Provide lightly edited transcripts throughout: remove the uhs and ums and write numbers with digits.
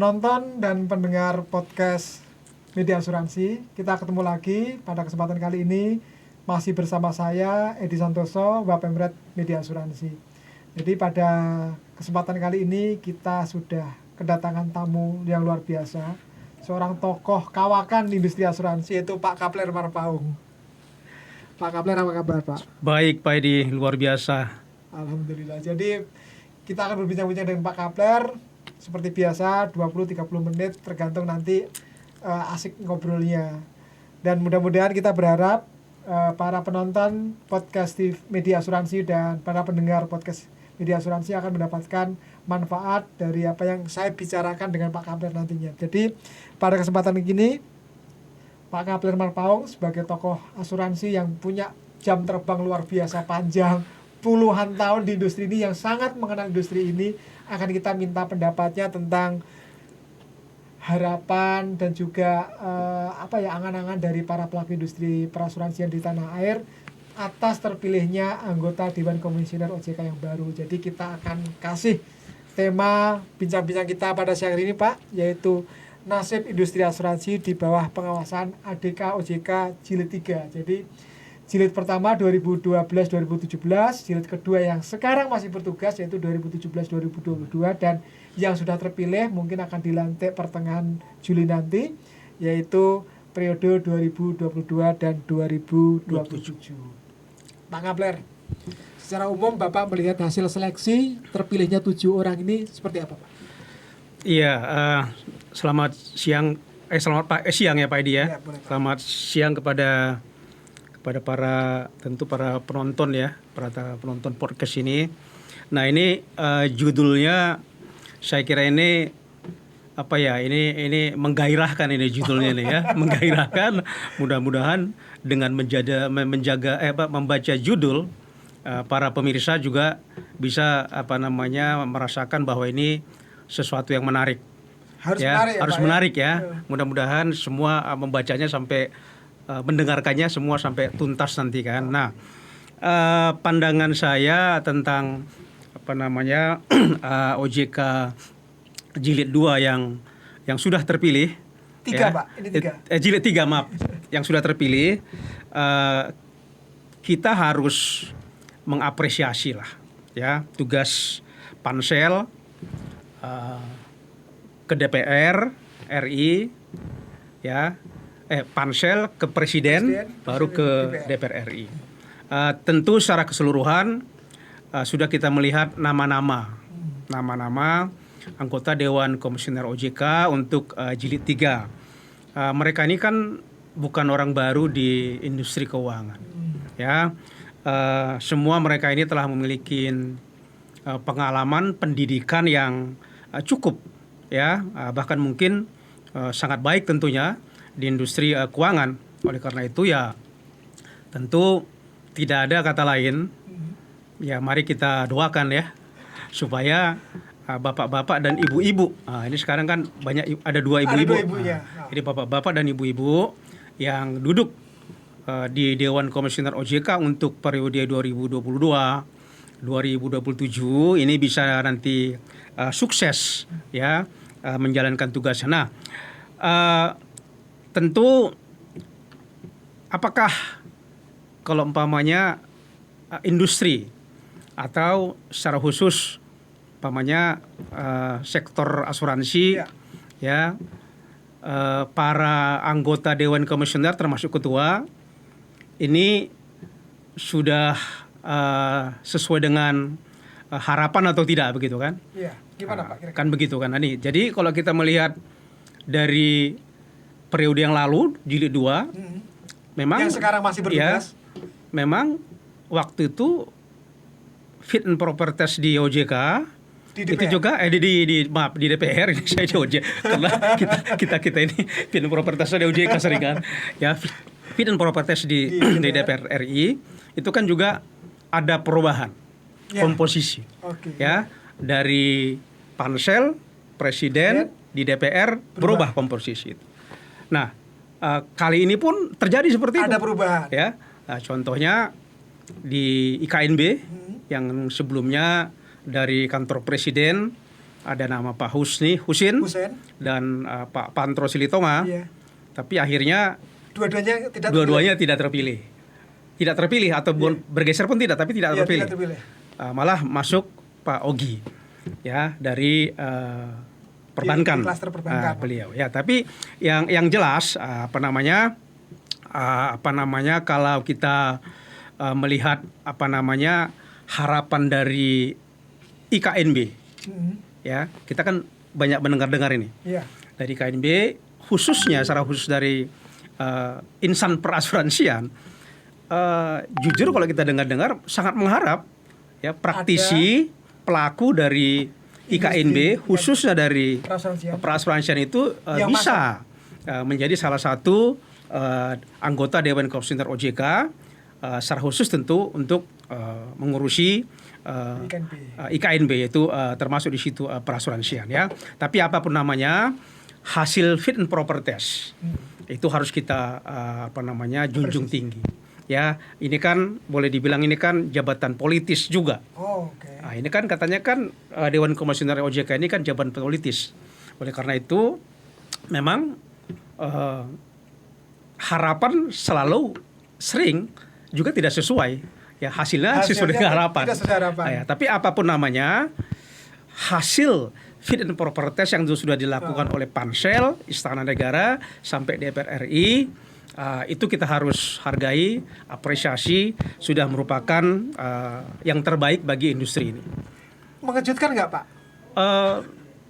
penonton dan pendengar podcast Media Asuransi, kita ketemu lagi pada kesempatan kali ini masih bersama saya Edi Santoso, Wapemret Media Asuransi. Jadi pada kesempatan kali ini kita sudah kedatangan tamu yang luar biasa, seorang tokoh kawakan industri asuransi, yaitu Pak Kapler Marpaung. Pak Kapler, apa kabar Pak? Baik Pak Edi, luar biasa. Alhamdulillah. Jadi kita akan berbincang-bincang dengan Pak Kapler seperti biasa 20-30 menit tergantung nanti asik ngobrolnya. Dan mudah-mudahan kita berharap para penonton podcast di Media Asuransi dan para pendengar podcast Media Asuransi akan mendapatkan manfaat dari apa yang saya bicarakan dengan Pak Kapler nantinya. Jadi pada kesempatan ini Pak Kapler Marpaung sebagai tokoh asuransi yang punya jam terbang luar biasa panjang, puluhan tahun di industri ini, yang sangat mengenal industri ini, akan kita minta pendapatnya tentang harapan dan juga angan-angan dari para pelaku industri perasuransian di tanah air atas terpilihnya anggota Dewan Komisioner OJK yang baru. Jadi kita akan kasih tema bincang-bincang kita pada siang ini Pak, yaitu nasib industri asuransi di bawah pengawasan ADK OJK Jilid 3. Jadi jilid pertama 2012-2017, jilid kedua yang sekarang masih bertugas yaitu 2017-2022, dan yang sudah terpilih mungkin akan dilantik pertengahan Juli nanti, yaitu periode 2022 dan 2027. Pak Kapler, secara umum Bapak melihat hasil seleksi terpilihnya 7 orang ini seperti apa Pak? Iya, selamat siang siang ya Pak Edi ya. Selamat siang kepada para penonton ya, para penonton podcast ini. Nah, ini judulnya saya kira ini ini menggairahkan ini judulnya nih ya, menggairahkan. Mudah-mudahan dengan membaca judul para pemirsa juga bisa merasakan bahwa ini sesuatu yang menarik. Harus menarik ya. Mudah-mudahan semua membacanya sampai mendengarkannya semua sampai tuntas nanti kan. Nah, pandangan saya tentang OJK Jilid 2 yang sudah terpilih. 3 ya, Pak, ini 3. Jilid 3 maaf, yang sudah terpilih, kita harus mengapresiasi lah ya tugas pansel ke DPR RI ya, pansel ke Presiden baru ke DPR RI. Tentu secara keseluruhan sudah kita melihat nama-nama anggota Dewan Komisioner OJK untuk Jilid 3. Mereka ini kan bukan orang baru di industri keuangan ya. Semua mereka ini telah memiliki pengalaman pendidikan yang cukup ya, bahkan mungkin sangat baik tentunya di industri keuangan. Oleh karena itu ya tentu tidak ada kata lain ya, mari kita doakan ya supaya bapak-bapak dan ibu-ibu, ini sekarang kan ada 2 ibu-ibu. Jadi bapak-bapak dan ibu-ibu yang duduk di Dewan Komisioner OJK untuk periode 2022-2027 ini bisa nanti sukses ya menjalankan tugasnya. Nah, tentu apakah kalau umpamanya industri atau secara khusus umpamanya sektor asuransi ya, para anggota Dewan Komisioner termasuk ketua ini sudah sesuai dengan harapan atau tidak begitu kan? Iya, gimana Pak? Kira-kira? Kan begitu kan ini. Jadi kalau kita melihat dari periode yang lalu Jilid 2, memang yang sekarang masih bertugas, memang waktu itu fit and proper test di OJK di DPR. itu juga di DPR ini saya di OJK karena kita ini fit and proper test di OJK seringan ya. Fit and proper test di DPR RI itu kan juga ada perubahan komposisi ya, dari pansel Presiden di DPR berubah komposisi itu. Nah, kali ini pun terjadi seperti itu. Ada perubahan. Ya, contohnya di IKNB yang sebelumnya dari kantor Presiden ada nama Pak Husin Hussein. dan Pak Pantro Silitonga, Iya. tapi akhirnya Dua-duanya tidak terpilih atau bergeser pun tidak, tapi tidak Iya, terpilih. tidak terpilih. Malah masuk Pak Ogi, ya, dari perbankan, Di klaster perbankan. beliau. Ya, tapi yang jelas kalau kita melihat harapan dari IKNB, ya, kita kan banyak mendengar ini Iya. dari IKNB, khususnya secara khusus dari insan perasuransian. Jujur kalau kita dengar sangat mengharap, ya, praktisi pelaku dari IKNB khususnya dari perasuransian itu bisa menjadi salah satu anggota Dewan Komisioner OJK, secara khusus tentu untuk mengurusi IKNB, yaitu termasuk di situ perasuransian, ya. Tapi apapun namanya, hasil fit and proper test itu harus kita junjung tinggi. Ya, ini kan boleh dibilang ini kan jabatan politis juga. Nah, ini kan katanya kan Dewan Komisioner OJK ini kan jabatan politis. Oleh karena itu memang harapan selalu sering juga tidak sesuai. Ya, hasilnya sesuai dengan harapan. Ya, tapi apapun namanya, hasil fit and proper test yang sudah dilakukan oleh Pansel, Istana Negara sampai DPR RI, itu kita harus hargai, apresiasi, sudah merupakan yang terbaik bagi industri ini. Mengejutkan nggak, Pak?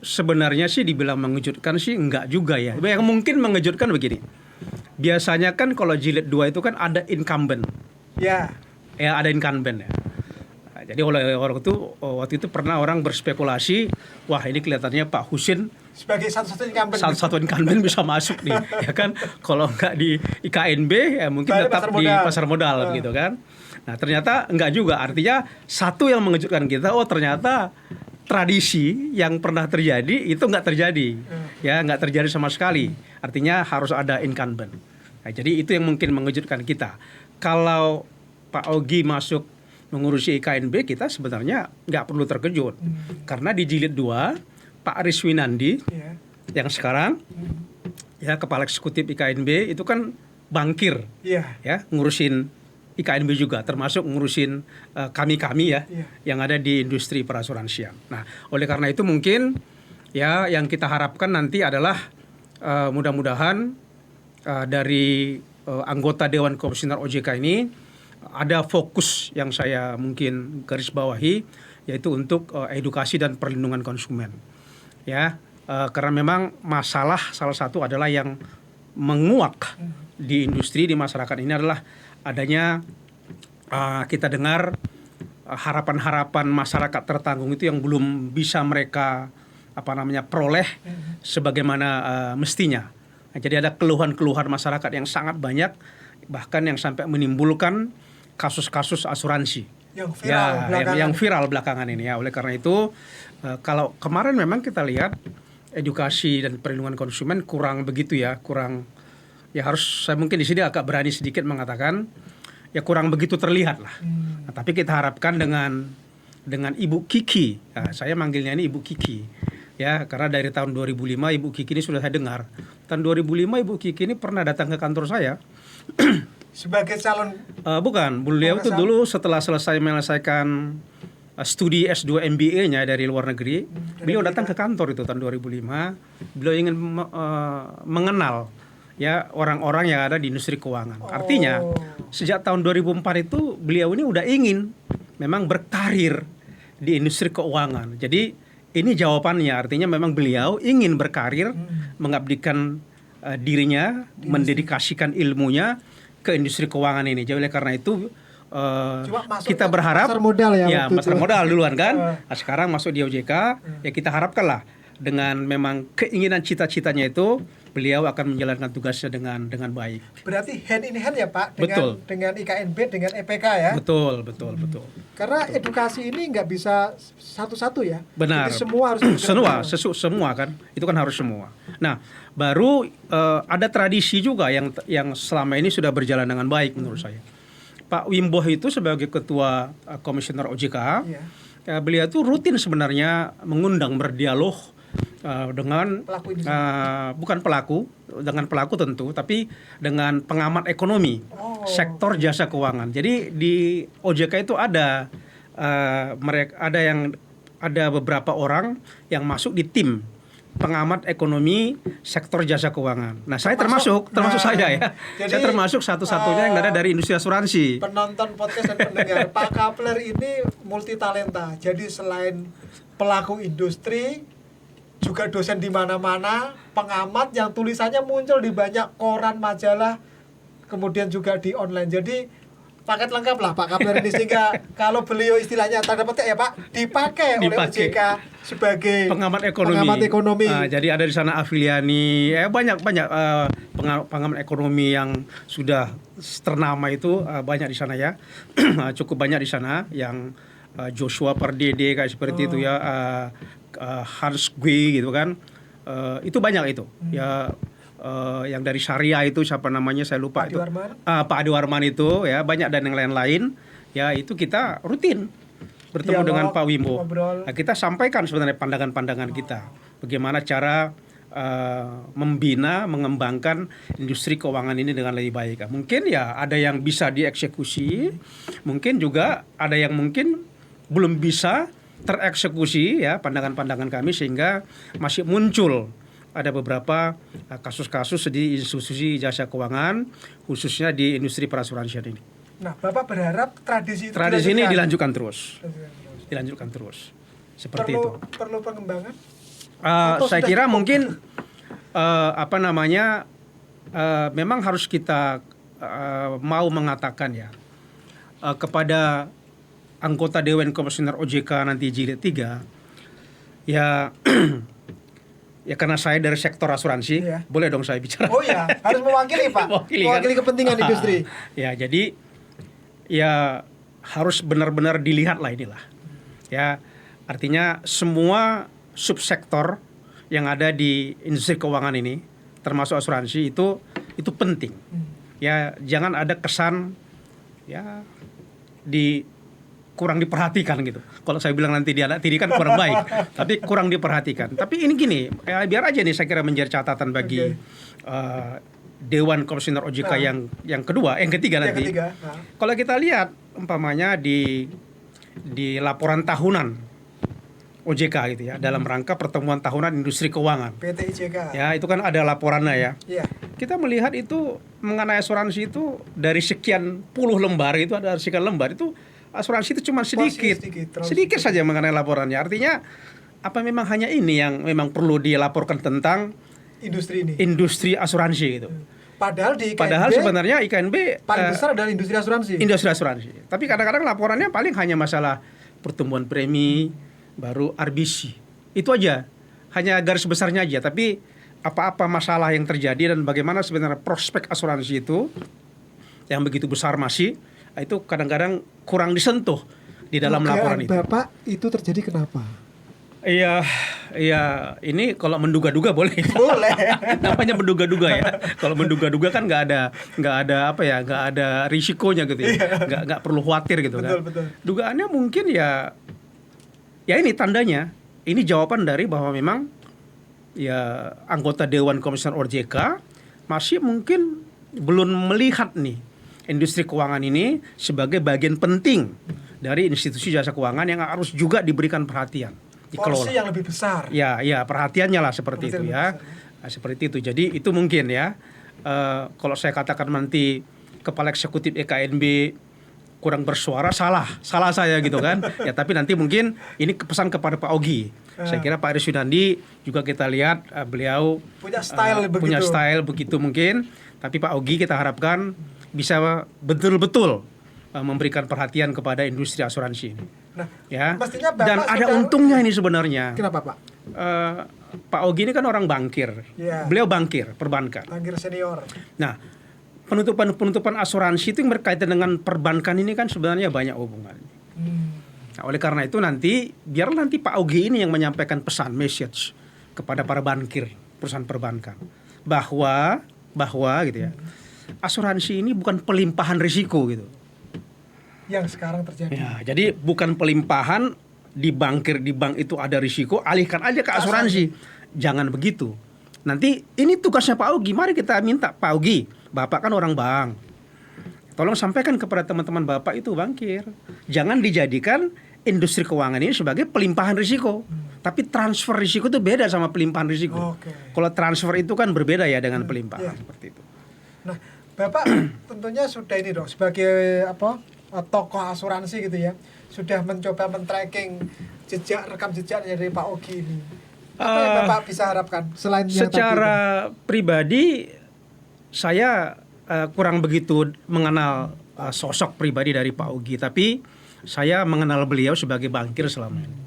Sebenarnya sih dibilang mengejutkan sih enggak juga ya. Yang mungkin mengejutkan begini. Biasanya kan kalau jilid 2 itu kan ada incumbent. Ya. Ya, ada incumbent ya. Nah, jadi waktu itu pernah orang berspekulasi, wah ini kelihatannya Pak Husin sebagai satu incumbent bisa masuk nih, ya kan? Kalau nggak di IKNB ya mungkin tetap di pasar modal gitu kan. Nah, ternyata enggak juga. Artinya satu yang mengejutkan kita, ternyata tradisi yang pernah terjadi itu nggak terjadi. Ya, nggak terjadi sama sekali. Artinya harus ada incumbent. Nah, jadi itu yang mungkin mengejutkan kita. Kalau Pak Ogi masuk mengurusi IKNB, kita sebenarnya nggak perlu terkejut. Karena di jilid 2, Pak Riswinandi yang sekarang ya kepala eksekutif IKNB itu kan bankir, ya, ngurusin IKNB juga, termasuk ngurusin kami ya, yang ada di industri perasuransian. Nah, oleh karena itu mungkin ya yang kita harapkan nanti adalah mudah-mudahan dari anggota Dewan Komisioner OJK ini ada fokus yang saya mungkin garis bawahi, yaitu untuk edukasi dan perlindungan konsumen. Ya, karena memang masalah salah satu adalah yang menguak di industri, di masyarakat ini adalah adanya kita dengar harapan-harapan masyarakat tertanggung itu yang belum bisa mereka peroleh sebagaimana mestinya. Nah, jadi ada keluhan-keluhan masyarakat yang sangat banyak, bahkan yang sampai menimbulkan kasus-kasus asuransi yang viral belakangan ini ya. Oleh karena itu kalau kemarin memang kita lihat edukasi dan perlindungan konsumen kurang begitu ya, harus saya mungkin di sini agak berani sedikit mengatakan ya kurang begitu terlihat lah. Nah, tapi kita harapkan dengan Ibu Kiki, saya manggilnya ini Ibu Kiki ya, karena dari tahun 2005 Ibu Kiki ini sudah saya dengar. Tahun 2005 Ibu Kiki ini pernah datang ke kantor saya sebagai calon bukan, beliau itu dulu setelah selesai menyelesaikan studi S2 MBA-nya dari luar negeri, beliau datang ke kantor itu tahun 2005. Beliau ingin mengenal ya orang-orang yang ada di industri keuangan. Artinya sejak tahun 2004 itu beliau ini udah ingin memang berkarir di industri keuangan. Jadi ini jawabannya, artinya memang beliau ingin berkarir, mengabdikan dirinya, mendedikasikan ilmunya ke industri keuangan ini. Jadi oleh karena itu kita berharap pasar modal duluan kan. Nah, sekarang masuk di OJK, ya kita harapkanlah dengan memang keinginan cita-citanya itu beliau akan menjalankan tugasnya dengan baik. Berarti hand in hand ya Pak dengan IKNB, dengan EPK ya. Betul. Karena edukasi ini nggak bisa satu-satu ya. Benar. Jadi semua harus semua kan. Itu kan harus semua. Nah, baru ada tradisi juga yang selama ini sudah berjalan dengan baik menurut saya. Pak Wimbo itu sebagai ketua komisioner OJK beliau itu rutin sebenarnya mengundang berdialog dengan Pelaku ini. bukan pelaku, dengan pelaku tentu, tapi dengan pengamat ekonomi, sektor jasa keuangan. Jadi di OJK itu ada ada beberapa orang yang masuk di tim pengamat ekonomi sektor jasa keuangan. Nah, saya termasuk saya ya. Jadi, saya termasuk satu-satunya yang ada dari industri asuransi. Penonton podcast dan pendengar, Pak Kapler ini multi talenta. Jadi selain pelaku industri, juga dosen di mana-mana, pengamat yang tulisannya muncul di banyak koran, majalah, kemudian juga di online. Jadi paket lengkap lah Pak Kapler ini, sehingga kalau beliau istilahnya tanda petik ya Pak, dipakai oleh OJK sebagai pengamat ekonomi. Jadi ada di sana Afiliani, banyak pengamat ekonomi yang sudah ternama itu banyak di sana ya, cukup banyak di sana yang Joshua Pardede kayak seperti itu ya. Hans Gue gitu kan, itu banyak itu ya, yang dari Syariah itu siapa namanya saya lupa, Pak itu Adiwarman. Pak Adiwarman itu ya, banyak dan yang lain-lain ya, itu kita rutin bertemu dengan Pak Wimbo. Nah, kita sampaikan sebenarnya pandangan-pandangan kita bagaimana cara membina, mengembangkan industri keuangan ini dengan lebih baik. Mungkin ya ada yang bisa dieksekusi, mungkin juga ada yang mungkin belum bisa tereksekusi ya pandangan-pandangan kami, sehingga masih muncul ada beberapa kasus-kasus di institusi jasa keuangan, khususnya di industri perasuransian ini. Nah, Bapak berharap tradisi ini dilanjutkan terus. Dilanjutkan terus. Seperti itu. Perlu pengembangan? Saya kira mungkin memang harus kita mau mengatakan ya kepada anggota Dewan Komisioner OJK nanti jilid 3 ya. Ya karena saya dari sektor asuransi, boleh dong saya bicara. Oh ya, harus mewakili Pak. Mewakili kepentingan industri. Ya, jadi ya harus benar-benar dilihat lah inilah. Ya, artinya semua subsektor yang ada di industri keuangan ini, termasuk asuransi itu penting. Ya, jangan ada kesan ya kurang diperhatikan gitu. Kalau saya bilang nanti dia anak tiri kan kurang baik, tapi kurang diperhatikan. Tapi ini gini, biar aja nih saya kira menjadi catatan bagi Dewan Komisioner OJK yang ketiga nanti. Kalau kita lihat umpamanya di laporan tahunan OJK gitu ya, dalam rangka pertemuan tahunan industri keuangan. PTIJK. Ya, itu kan ada laporannya ya. Iya. Kita melihat itu mengenai asuransi itu dari sekian puluh lembar itu ada sekian lembar itu asuransi itu cuma sedikit saja mengenai laporannya. Artinya apa memang hanya ini yang memang perlu dilaporkan tentang industri asuransi gitu. Padahal sebenarnya IKNB paling besar adalah industri asuransi. Tapi kadang-kadang laporannya paling hanya masalah pertumbuhan premi, baru RBC. Itu aja. Hanya garis besarnya aja, tapi apa-apa masalah yang terjadi dan bagaimana sebenarnya prospek asuransi itu yang begitu besar masih, itu kadang-kadang kurang disentuh di dalam laporan itu. Bapak itu terjadi kenapa? Iya, ini kalau menduga-duga boleh. Namanya menduga-duga ya. Kalau menduga-duga kan nggak ada risikonya gitu ya. Nggak perlu khawatir gitu kan. Betul. Dugaannya mungkin ya ini tandanya, ini jawaban dari bahwa memang ya anggota Dewan Komisioner OJK masih mungkin belum melihat nih industri keuangan ini sebagai bagian penting dari institusi jasa keuangan yang harus juga diberikan perhatian, dikelola. Porsi yang lebih besar. Ya, perhatiannya lah seperti itu ya. Nah, seperti itu. Jadi itu mungkin ya. Kalau saya katakan nanti kepala eksekutif EKNB kurang bersuara, salah saya gitu kan. Ya, tapi nanti mungkin ini pesan kepada Pak Ogi. Saya kira Pak Aris Yunandi juga kita lihat beliau punya style begitu mungkin. Tapi Pak Ogi kita harapkan bisa betul-betul memberikan perhatian kepada industri asuransi ini. Nah, ya. Dan ada untungnya ini sebenarnya. Kenapa Pak? Pak Ogi ini kan orang bankir. Yeah. Beliau bankir, perbankan. Bankir senior. Nah, penutupan asuransi itu yang berkaitan dengan perbankan ini kan sebenarnya banyak hubungannya. Nah, oleh karena itu biar nanti Pak Ogi ini yang menyampaikan pesan, message kepada para bankir, perusahaan perbankan. Bahwa gitu ya. Asuransi ini bukan pelimpahan risiko gitu. Yang sekarang terjadi. Ya, jadi bukan pelimpahan dibangkir di bank itu ada risiko, alihkan aja ke asuransi. Jangan begitu. Nanti ini tugasnya Pak Augie. Mari kita minta Pak Augie, Bapak kan orang bank, tolong sampaikan kepada teman-teman Bapak itu bankir, jangan dijadikan industri keuangan ini sebagai pelimpahan risiko. Tapi transfer risiko itu beda sama pelimpahan risiko. Kalau transfer itu kan berbeda ya dengan pelimpahan seperti itu. Nah, Bapak tentunya sudah ini dong sebagai tokoh asuransi gitu ya, sudah mencoba men-tracking rekam jejak dari Pak Augie ini. Apa yang Bapak bisa harapkan selain yang secara pribadi saya kurang begitu mengenal sosok pribadi dari Pak Augie, tapi saya mengenal beliau sebagai bankir selama ini.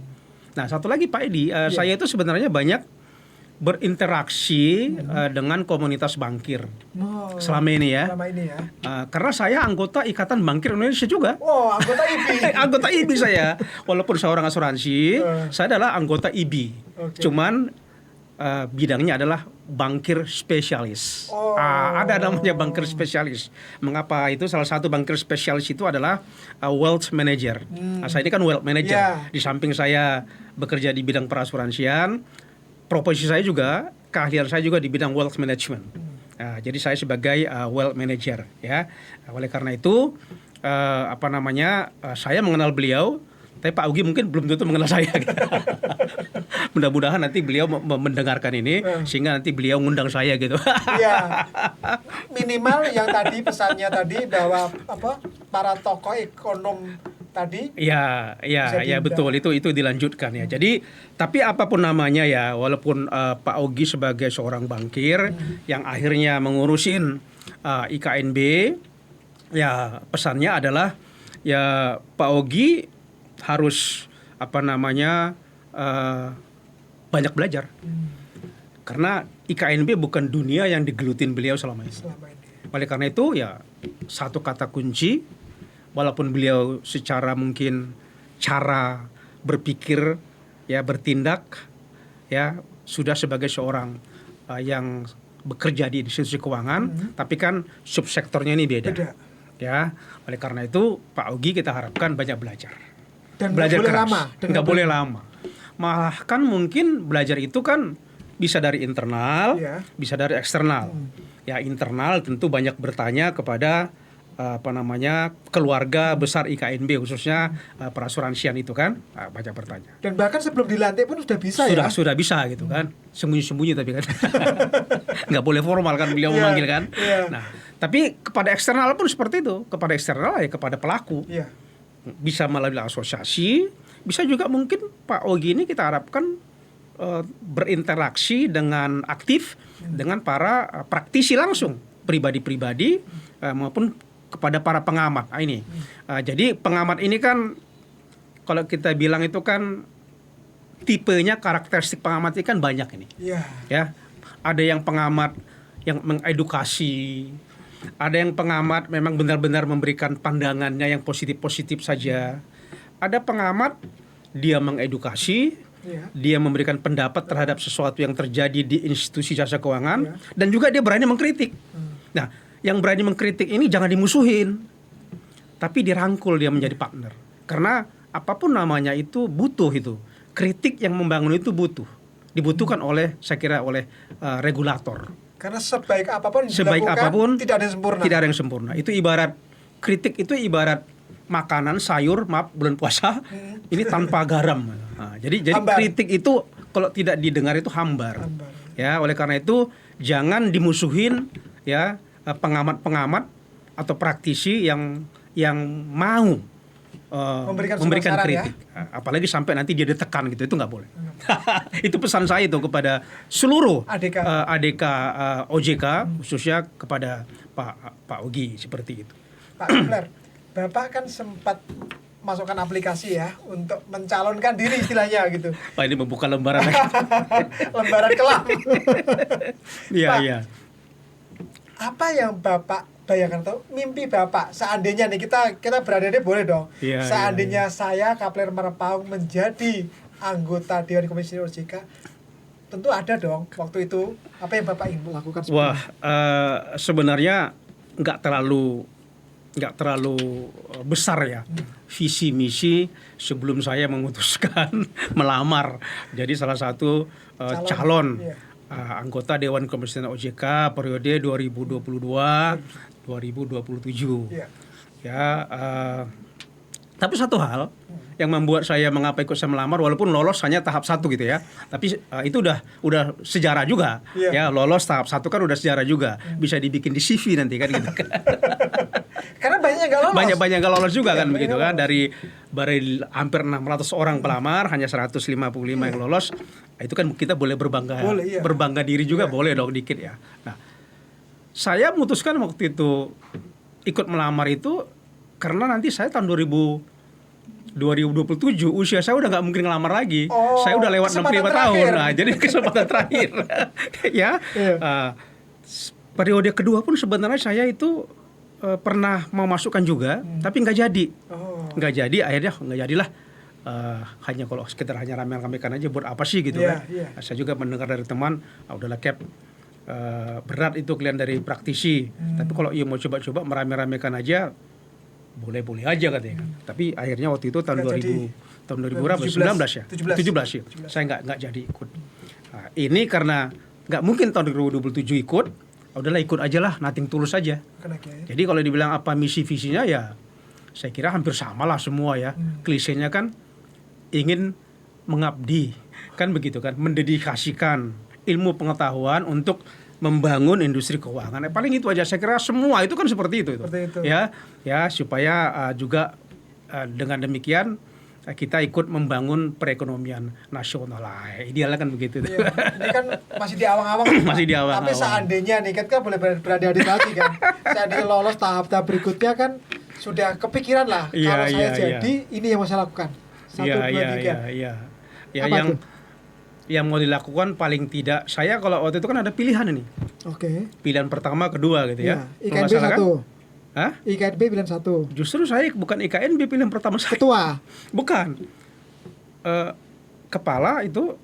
Nah, satu lagi Pak Edi, saya itu sebenarnya banyak berinteraksi dengan komunitas bankir selama ini ya. Karena saya anggota Ikatan Bankir Indonesia juga. Oh, anggota IBI. Anggota IBI saya. Walaupun saya orang asuransi, saya adalah anggota IBI. Cuman bidangnya adalah bankir spesialis. Ada namanya bankir spesialis. Mengapa itu? Salah satu bankir spesialis itu adalah wealth manager. Nah, saya ini kan wealth manager. Di samping saya bekerja di bidang perasuransian, profesi saya juga, keahlian saya juga di bidang wealth management. Jadi saya sebagai wealth manager ya. Oleh karena itu saya mengenal beliau, tapi Pak Augie mungkin belum tentu mengenal saya. Mudah-mudahan nanti beliau mendengarkan ini sehingga nanti beliau ngundang saya gitu. Iya. Minimal yang tadi pesannya tadi bahwa para tokoh ekonom tadi. Ya betul, itu dilanjutkan ya. Jadi tapi apapun namanya ya, walaupun Pak Augie sebagai seorang bankir yang akhirnya mengurusin IKNB, ya pesannya adalah ya Pak Augie harus banyak belajar. Karena IKNB bukan dunia yang digelutin beliau selama ini. Oleh karena itu ya satu kata kunci, walaupun beliau secara mungkin cara berpikir ya bertindak ya sudah sebagai seorang yang bekerja di institusi keuangan, tapi kan subsektornya ini beda. Ya, oleh karena itu Pak Augie kita harapkan banyak belajar. Dan belajar keras. Nggak boleh lama. Malah kan mungkin belajar itu kan bisa dari internal, bisa dari eksternal. Ya internal tentu banyak bertanya kepada keluarga besar IKNB, khususnya perasuransian itu kan banyak bertanya. Dan bahkan sebelum dilantik pun sudah bisa sudah bisa gitu kan, sembunyi-sembunyi tapi kan nggak boleh formal kan beliau memanggil kan. Nah tapi kepada eksternal pun seperti itu, kepada eksternal ya kepada pelaku. Bisa melalui asosiasi, bisa juga mungkin Pak Augie ini kita harapkan berinteraksi dengan aktif dengan para praktisi langsung, pribadi-pribadi maupun kepada para pengamat. Jadi pengamat ini kan kalau kita bilang itu kan tipenya, karakteristik pengamat ini kan banyak ini. Ya, ada yang pengamat yang mengedukasi, ada yang pengamat memang benar-benar memberikan pandangannya yang positif-positif saja. Ada pengamat dia mengedukasi, dia memberikan pendapat terhadap sesuatu yang terjadi di institusi jasa keuangan, dan juga dia berani mengkritik. Nah, yang berani mengkritik ini jangan dimusuhin, tapi dirangkul dia menjadi partner. Karena apapun namanya itu butuh itu. Kritik yang membangun itu dibutuhkan oleh, saya kira oleh regulator. Karena sebaik apapun tidak ada yang sempurna. Itu ibarat kritik itu ibarat makanan sayur, maaf bulan puasa ini tanpa garam. Jadi kritik itu kalau tidak didengar itu hambar. Ya, oleh karena itu jangan dimusuhin ya pengamat-pengamat atau praktisi yang mau memberikan kritik, apalagi sampai nanti dia ditekan gitu, itu nggak boleh. Itu pesan saya itu kepada seluruh ADK OJK, khususnya kepada Pak Augie seperti itu. Pak Kepler, Bapak kan sempat masukkan aplikasi ya untuk mencalonkan diri istilahnya gitu. Pak ini membuka lembaran lagi. Lembaran kelam. Iya. Apa yang Bapak bayangkan atau mimpi Bapak seandainya nih kita berada boleh dong. Seandainya saya Kepler Merepaung menjadi anggota Dewan Komisioner OJK, tentu ada dong waktu itu apa yang Bapak ingin lakukan? Sebenarnya nggak terlalu nggak terlalu besar ya visi misi sebelum saya memutuskan melamar jadi salah satu calon Iya. anggota Dewan Komisioner OJK periode 2022-2027 Iya. ya. Tapi satu hal yang membuat saya mengapa ikut saya melamar walaupun lolos hanya tahap 1 gitu ya. Tapi itu udah sejarah juga. Iya. Ya, lolos tahap 1 kan udah sejarah juga. Bisa dibikin di CV nanti kan gitu. Karena banyak yang nggak lolos. Banyak nggak lolos juga Iya, kan banyak begitu nggak kan dari hampir 600 orang pelamar hanya 155 yang lolos. Itu kan kita boleh berbangga Boleh, iya. berbangga diri juga boleh dong dikit ya. Nah, saya memutuskan waktu itu ikut melamar itu karena nanti saya tahun 2027 usia saya udah nggak mungkin ngelamar lagi. Oh, Saya udah lewat 65 kesempatan tahun. terakhir. Nah, jadi kesempatan terakhir. Ya. Iya. Periode kedua pun sebenarnya saya itu pernah mau masukkan juga, tapi nggak jadi. Oh. Nggak jadi, akhirnya nggak jadilah. Hanya kalau sekitar hanya ramekan aja buat apa sih gitu Iya, kan. iya. Saya juga mendengar dari teman, udahlah Cap, berat itu kalian dari praktisi. Tapi kalau ia mau coba-coba merame-ramekan aja, boleh-boleh aja katanya. Tapi akhirnya waktu itu tahun Nggak 2000 jadi. tahun 2000 berapa? 19 ya? 17 ya. 17. Saya nggak jadi ikut. Nah, ini karena nggak mungkin tahun 2027 ikut, udahlah ikut aja lah, nothing tulus aja. Kena kiai. Jadi kalau dibilang apa misi visinya ya, saya kira hampir sama lah semua ya. Klisenya kan ingin mengabdi, kan begitu kan, mendedikasikan ilmu pengetahuan untuk membangun industri keuangan. Paling itu aja saya kira semua itu kan seperti itu. Seperti itu. Ya supaya juga dengan demikian kita ikut membangun perekonomian nasional lah. Idealnya kan begitu. Iya, ini kan masih di awang-awang. Masih di awang-awang. Tapi seandainya nih kan boleh berada-ada lagi kan. Seandainya lolos tahap-tahap berikutnya kan sudah kepikiran lah. Iya, Kalau saya iya, jadi ini yang mau saya lakukan. 1, 2, 3. Iya. Ya Apa yang tuh? yang mau dilakukan paling tidak saya kalau waktu itu kan ada pilihan ini. Oke. Pilihan pertama, kedua gitu ya. Iya. IKNB Permasalahan- 1. Hah? IKNB pilihan 1. Justru saya bukan IKNB pilihan pertama saya. Ketua. Bukan. Kepala itu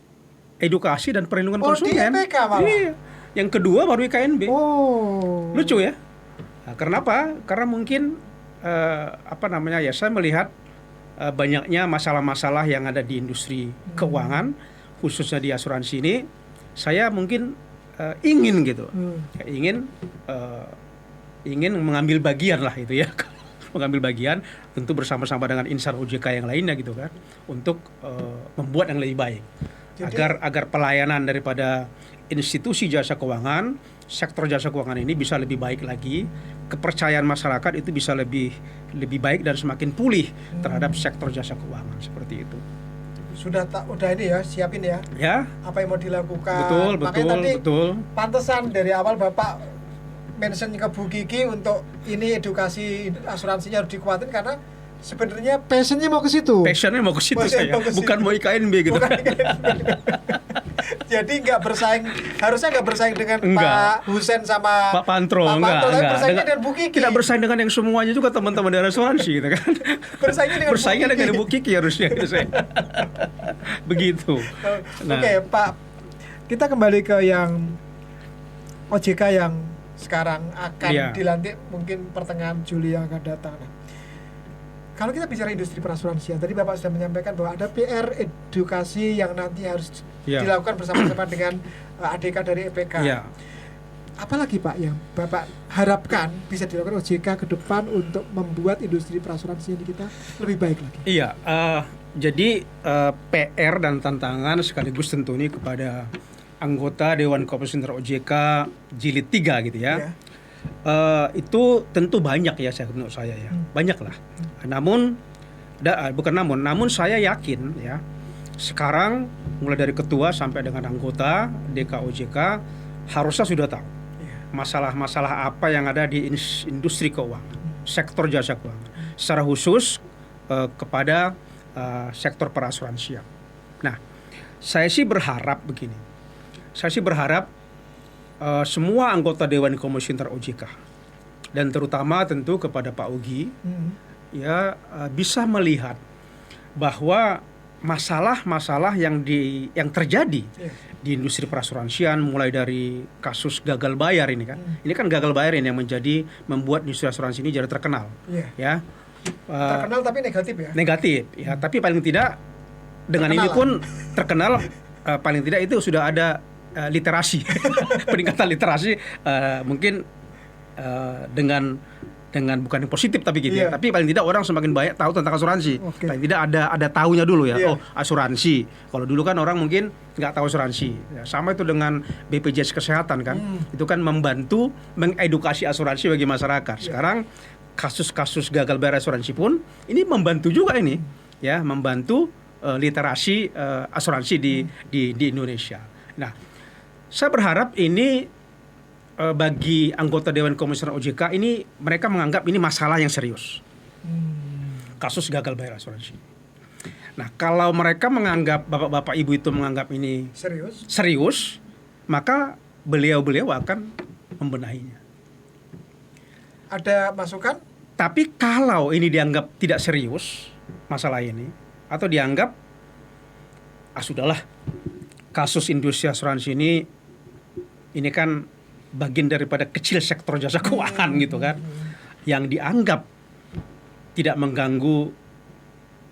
edukasi dan perlindungan Oh, di konsumen. EPK malah. Iya. Yang kedua baru IKNB. Oh. Lucu ya. Nah, karena apa? Karena mungkin ya saya melihat banyaknya masalah-masalah yang ada di industri keuangan khususnya di asuransi ini. Saya mungkin ingin gitu. Ingin mengambil bagian lah itu ya. Mengambil bagian tentu bersama-sama dengan insan OJK yang lainnya gitu kan untuk membuat yang lebih baik. Jadi- agar pelayanan daripada institusi jasa keuangan, sektor jasa keuangan ini bisa lebih baik lagi, kepercayaan masyarakat itu bisa lebih baik dan semakin pulih terhadap sektor jasa keuangan seperti itu. Udah ini ya, siapin ya. Ya, Apa yang mau dilakukan. betul, Makanya tadi betul. pantesan dari awal Bapak mention ke Bu Kiki untuk ini edukasi asuransinya harus dikuatin karena sebenarnya passionnya mau ke situ. Passionnya mau ke situ Passion saya, mau ke situ. bukan mau IKNB gitu. Bukan Jadi nggak bersaing, harusnya nggak bersaing dengan Enggak. Pak Husen sama Pak Pantro, Pak enggak. tapi bersaingnya dengan Bu Kiki. Tidak bersaing dengan yang semuanya juga teman-teman dari asuransi gitu kan. Bersaingnya dengan Bu Kiki. Bu Kiki harusnya gitu saya. Begitu. Nah. Oke, Pak. Kita kembali ke yang OJK yang sekarang akan Iya. dilantik mungkin pertengahan Juli yang akan datang. Nah, kalau kita bicara industri perasuransian, tadi Bapak sudah menyampaikan bahwa ada PR edukasi yang nanti harus Iya. dilakukan bersama-sama dengan ADK dari EPK. Iya. Apalagi Pak yang Bapak harapkan bisa dilakukan OJK ke depan untuk membuat industri perasuransian di kita lebih baik lagi? Iya, jadi PR dan tantangan sekaligus tentu ini kepada anggota Dewan Komisioner OJK Jilid 3 gitu ya. Ya. Itu tentu banyak ya menurut saya ya. Banyak lah. Namun namun saya yakin ya sekarang mulai dari ketua sampai dengan anggota DKOJK harusnya sudah tahu masalah-masalah apa yang ada di industri keuangan, sektor jasa keuangan, secara khusus kepada sektor perasuransian. Nah, saya sih berharap begini. Saya sih berharap semua anggota Dewan Komisioner OJK dan terutama tentu kepada Pak Ugi ya bisa melihat bahwa masalah-masalah yang terjadi di industri perasuransian, mulai dari kasus gagal bayar ini kan. Ini kan gagal bayar ini yang membuat industri asuransi ini jadi terkenal. Iya. Ya. Terkenal tapi negatif ya. Negatif ya, tapi paling tidak dengan Terkenal ini lah. pun terkenal, paling tidak itu sudah ada literasi, peningkatan literasi, mungkin dengan bukan yang positif tapi gitu ya, Iya. tapi paling tidak orang semakin banyak tahu tentang asuransi. Oke. Paling tidak ada tahunya dulu ya. Iya. Oh, asuransi. Kalau dulu kan orang mungkin nggak tahu asuransi. Ya, sama itu dengan BPJS Kesehatan kan, itu kan membantu mengedukasi asuransi bagi masyarakat. Sekarang kasus-kasus gagal bayar asuransi pun ini membantu juga ini, ya, membantu literasi asuransi di Indonesia. Nah, saya berharap ini bagi anggota Dewan Komisioner OJK ini, mereka menganggap ini masalah yang serius, kasus gagal bayar asuransi. Nah, kalau mereka menganggap, bapak-bapak ibu itu menganggap ini serius, maka beliau-beliau akan membenahinya. Ada masukan? Tapi kalau ini dianggap tidak serius masalah ini, atau dianggap sudahlah, kasus industri asuransi ini kan bagian daripada kecil sektor jasa keuangan gitu kan, yang dianggap tidak mengganggu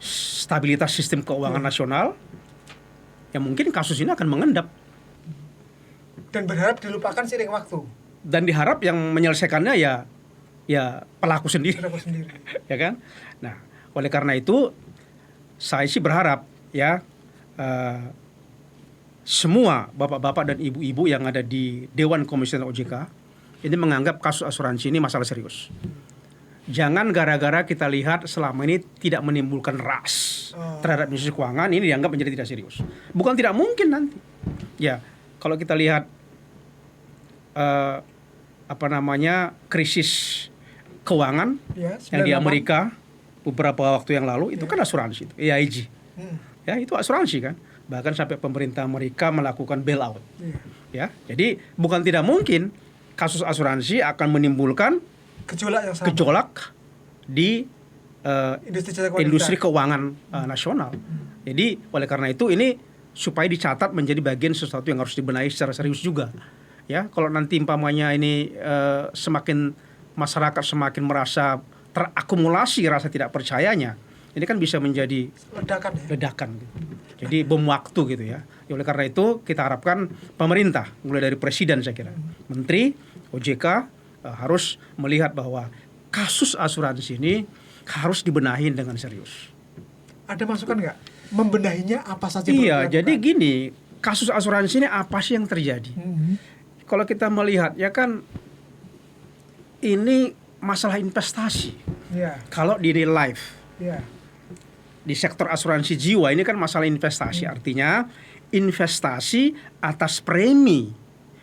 stabilitas sistem keuangan nasional, ya mungkin kasus ini akan mengendap Dan berharap dilupakan seiring waktu. dan diharap yang menyelesaikannya ya pelaku sendiri. Ya kan? Nah, oleh karena itu saya sih berharap ya semua bapak-bapak dan ibu-ibu yang ada di Dewan Komisioner OJK ini menganggap kasus asuransi ini masalah serius. Jangan gara-gara kita lihat selama ini tidak menimbulkan ras terhadap industri keuangan, ini dianggap menjadi tidak serius. Bukan tidak mungkin nanti. Ya, kalau kita lihat krisis keuangan Ya, yang di 98. Amerika beberapa waktu yang lalu itu kan asuransi, itu AIG. Ya, itu asuransi kan. Bahkan sampai pemerintah Amerika melakukan bailout. Ya, jadi bukan tidak mungkin kasus asuransi akan menimbulkan Gejolak yang sama. gejolak di industri jasa keuangan nasional. Jadi oleh karena itu ini supaya dicatat menjadi bagian sesuatu yang harus dibenahi secara serius juga. Ya, kalau nanti umpamanya ini semakin masyarakat semakin merasa terakumulasi rasa tidak percayanya, ini kan bisa menjadi ledakan gitu. Jadi bom waktu gitu ya. Oleh karena itu kita harapkan pemerintah, mulai dari presiden saya kira, menteri, OJK harus melihat bahwa kasus asuransi ini harus dibenahi dengan serius. Ada masukan nggak? Membenahinya apa saja? Iya, jadi gini, kasus asuransi ini apa sih yang terjadi? Kalau kita melihat ya kan ini masalah investasi. Kalau di real life, di sektor asuransi jiwa ini kan masalah investasi. Artinya investasi atas premi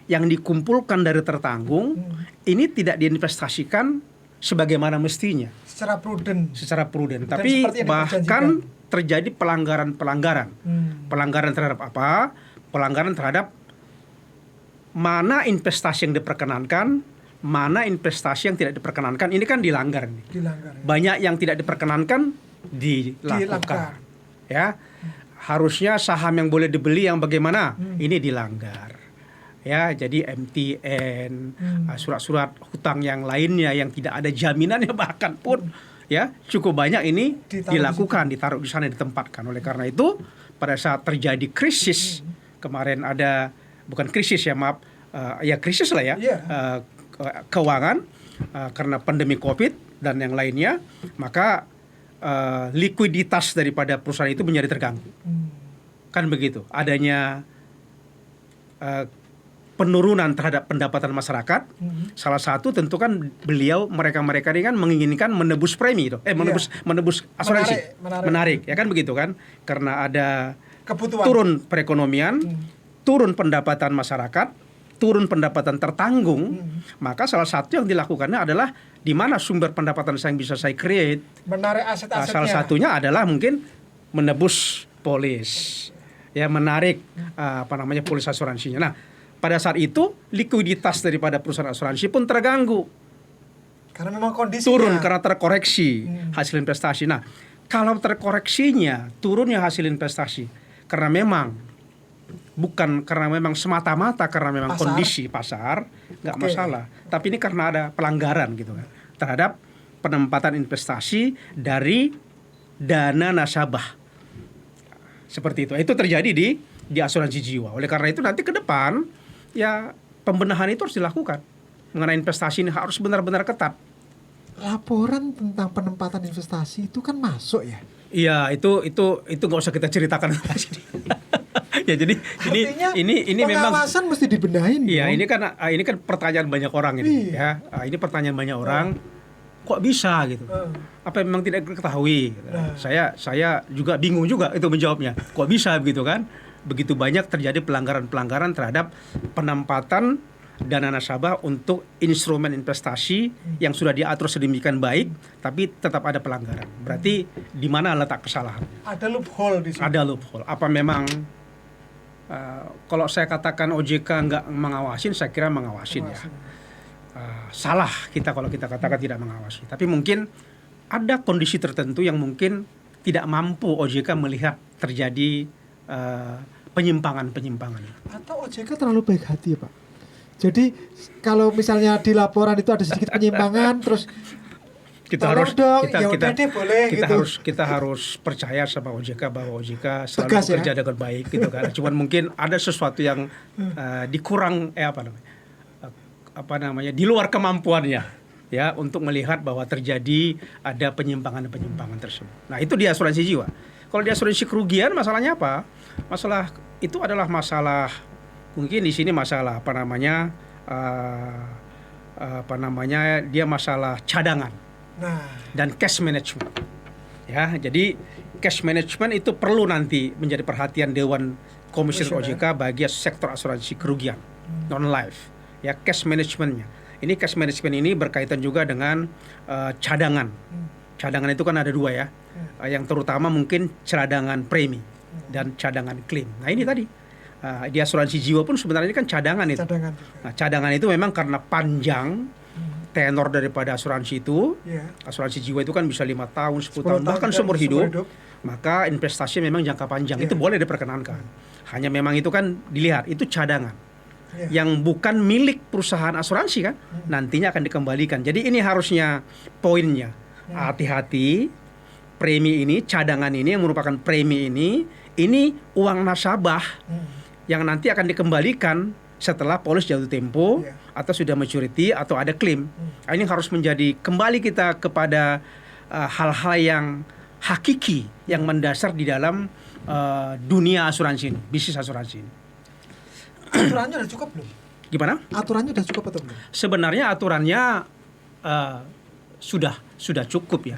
yang dikumpulkan dari tertanggung ini tidak diinvestasikan sebagaimana mestinya. Secara prudent. Tapi bahkan terjadi pelanggaran. Pelanggaran terhadap apa? Pelanggaran terhadap mana investasi yang diperkenankan, mana investasi yang tidak diperkenankan. Ini kan dilanggar nih. Banyak yang tidak diperkenankan dilakukan. Ya. Harusnya saham yang boleh dibeli yang bagaimana? Ini dilanggar. Ya, jadi MTN, surat-surat hutang yang lainnya yang tidak ada jaminannya bahkan pun ya cukup banyak ini dilakukan, ditaruh di sana, ditempatkan. Oleh karena itu pada saat terjadi krisis kemarin ada, bukan krisis ya maaf, ya krisis lah ya, keuangan karena pandemi COVID dan yang lainnya, maka likuiditas daripada perusahaan itu menjadi terganggu. Kan begitu, adanya penurunan terhadap pendapatan masyarakat. Salah satu tentu kan mereka ini kan menginginkan menebus premi itu, menebus asuransi, menarik, ya kan begitu kan, karena ada kebutuhan, turun perekonomian, turun pendapatan masyarakat, turun pendapatan tertanggung, maka salah satu yang dilakukannya adalah di mana sumber pendapatan yang bisa saya create, menarik aset-asetnya. Salah satunya adalah mungkin menebus polis, ya, menarik polis asuransinya. Nah, pada saat itu likuiditas daripada perusahaan asuransi pun terganggu. Karena memang kondisinya turun karena terkoreksi hasil investasi. Nah, kalau terkoreksinya turunnya hasil investasi karena memang bukan karena memang semata-mata karena memang Pasar. kondisi pasar, nggak Oke. masalah. Tapi ini karena ada pelanggaran gitu kan terhadap penempatan investasi dari dana nasabah. Seperti itu. Itu terjadi di asuransi jiwa. Oleh karena itu nanti ke depan ya pembenahan itu harus dilakukan. Mengenai investasi ini harus benar-benar ketat. Laporan tentang penempatan investasi itu kan masuk ya. Iya, itu nggak usah kita ceritakan. Ya jadi Artinya ini memang pengawasan mesti dibenahin. iya, dong. ini kan pertanyaan banyak orang ini Iya. ya. Ini pertanyaan banyak orang kok bisa gitu. Apa memang tidak diketahui? Saya juga bingung juga itu menjawabnya. Kok bisa begitu kan? Begitu banyak terjadi pelanggaran-pelanggaran terhadap penempatan dana nasabah untuk instrumen investasi yang sudah diatur sedemikian baik, tapi tetap ada pelanggaran. Berarti di mana letak kesalahan? Ada loophole di sini. Ada loophole. Apa memang kalau saya katakan OJK nggak mengawasin, saya kira mengawasin ya. Salah kita kalau kita katakan tidak mengawasi. Tapi mungkin ada kondisi tertentu yang mungkin tidak mampu OJK melihat terjadi penyimpangan-penyimpangan. Atau OJK terlalu baik hati ya Pak. Jadi kalau misalnya di laporan itu ada sedikit penyimpangan, terus Kita tolong harus dong, kita ya kita udah deh, boleh kita gitu. kita harus percaya sama OJK bahwa OJK selalu Tegas ya? bekerja dengan baik gitu kan. Cuman mungkin ada sesuatu yang dikurang apa namanya di luar kemampuannya ya untuk melihat bahwa terjadi ada penyimpangan tersebut. Nah, itu di asuransi jiwa. Kalau di asuransi kerugian masalahnya apa? Masalah itu adalah masalah mungkin di sini masalah dia masalah cadangan Nah, dan cash management. Ya, jadi cash management itu perlu nanti menjadi perhatian Dewan Komisioner OJK bagi sektor asuransi kerugian non life. Ya, cash managementnya. Ini cash management ini berkaitan juga dengan cadangan. Cadangan itu kan ada dua ya. Yang terutama mungkin cadangan premi dan cadangan klaim. Nah, ini tadi di asuransi jiwa pun sebenarnya kan cadangan itu. cadangan. Nah, cadangan itu memang karena panjang tenor daripada asuransi itu. Ya. Asuransi jiwa itu kan bisa 5 tahun, 10 tahun, bahkan seumur hidup. Maka investasi memang jangka panjang. Itu boleh diperkenankan. Hanya memang itu kan dilihat, itu cadangan. Yang bukan milik perusahaan asuransi kan, nantinya akan dikembalikan. Jadi ini harusnya poinnya. Hati-hati, premi ini, cadangan ini yang merupakan premi ini uang nasabah yang nanti akan dikembalikan setelah polis jatuh tempo atau sudah maturity atau ada klaim. Ini harus menjadi kembali kita kepada hal-hal yang hakiki yang mendasar di dalam dunia asuransi ini, bisnis asuransi ini. Aturannya udah cukup belum? Gimana? Aturannya udah cukup atau belum? Sebenarnya aturannya sudah cukup ya.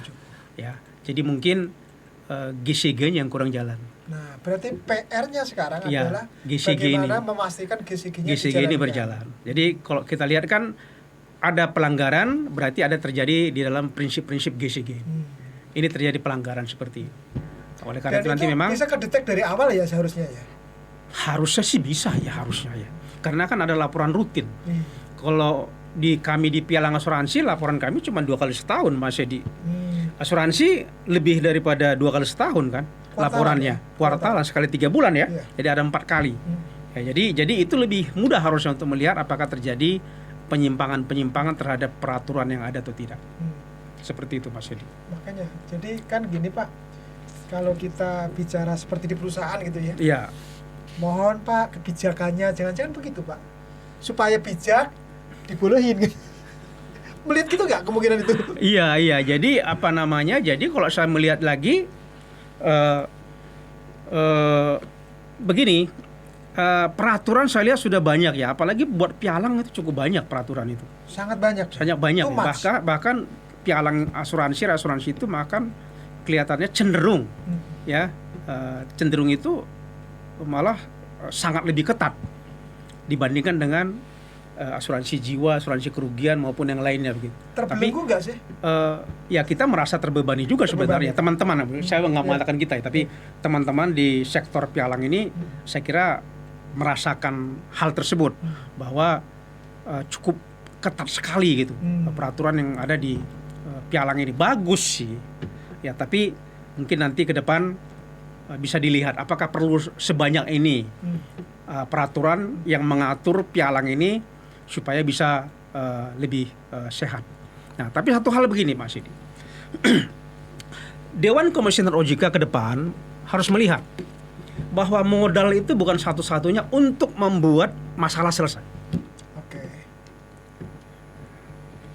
Ya. Jadi mungkin GCG yang kurang jalan. Nah, berarti PR-nya sekarang Ya, adalah GCG bagaimana ini. memastikan GCG-nya GCG ini berjalan. Jadi kalau kita lihat kan ada pelanggaran, berarti ada terjadi di dalam prinsip-prinsip GCG. Ini terjadi pelanggaran seperti itu. Oleh karena Dan itu nanti itu memang bisa kedetek dari awal ya seharusnya ya. harusnya sih bisa ya, harusnya ya. Karena kan ada laporan rutin. Kalau kami di Pialang Asuransi, laporan kami cuma 2 kali setahun, masih di asuransi lebih daripada 2 kali setahun kan laporannya. Kuartalan sekali 3 bulan ya. Jadi ada 4 kali. Ya, jadi itu lebih mudah harusnya untuk melihat apakah terjadi penyimpangan terhadap peraturan yang ada atau tidak. Seperti itu Mas Edi. Makanya, jadi kan gini Pak, kalau kita bicara seperti di perusahaan gitu ya. Iya. Mohon Pak kebijakannya jangan-jangan begitu Pak, supaya bijak dibolehin. Melihat gitu nggak kemungkinan itu? Iya. Jadi apa namanya? Jadi kalau saya melihat lagi begini, peraturan saya lihat sudah banyak ya. Apalagi buat pialang itu cukup banyak peraturan itu. Sangat banyak. Sangat banyak. Too much. Bahkan pialang asuransi itu makan kelihatannya cenderung ya cenderung itu malah sangat lebih ketat dibandingkan dengan asuransi jiwa, asuransi kerugian maupun yang lainnya begitu. Terbelenggu nggak sih? Ya kita merasa terbebani juga sebenarnya teman-teman. Saya nggak mengatakan kita ya, tapi teman-teman di sektor pialang ini saya kira merasakan hal tersebut bahwa cukup ketat sekali gitu peraturan yang ada di pialang ini. Bagus sih ya, tapi mungkin nanti ke depan bisa dilihat apakah perlu sebanyak ini peraturan yang mengatur pialang ini supaya bisa lebih sehat. Nah, tapi satu hal begini Mas Sidi. Dewan Komisioner OJK ke depan harus melihat bahwa modal itu bukan satu-satunya untuk membuat masalah selesai. Oke.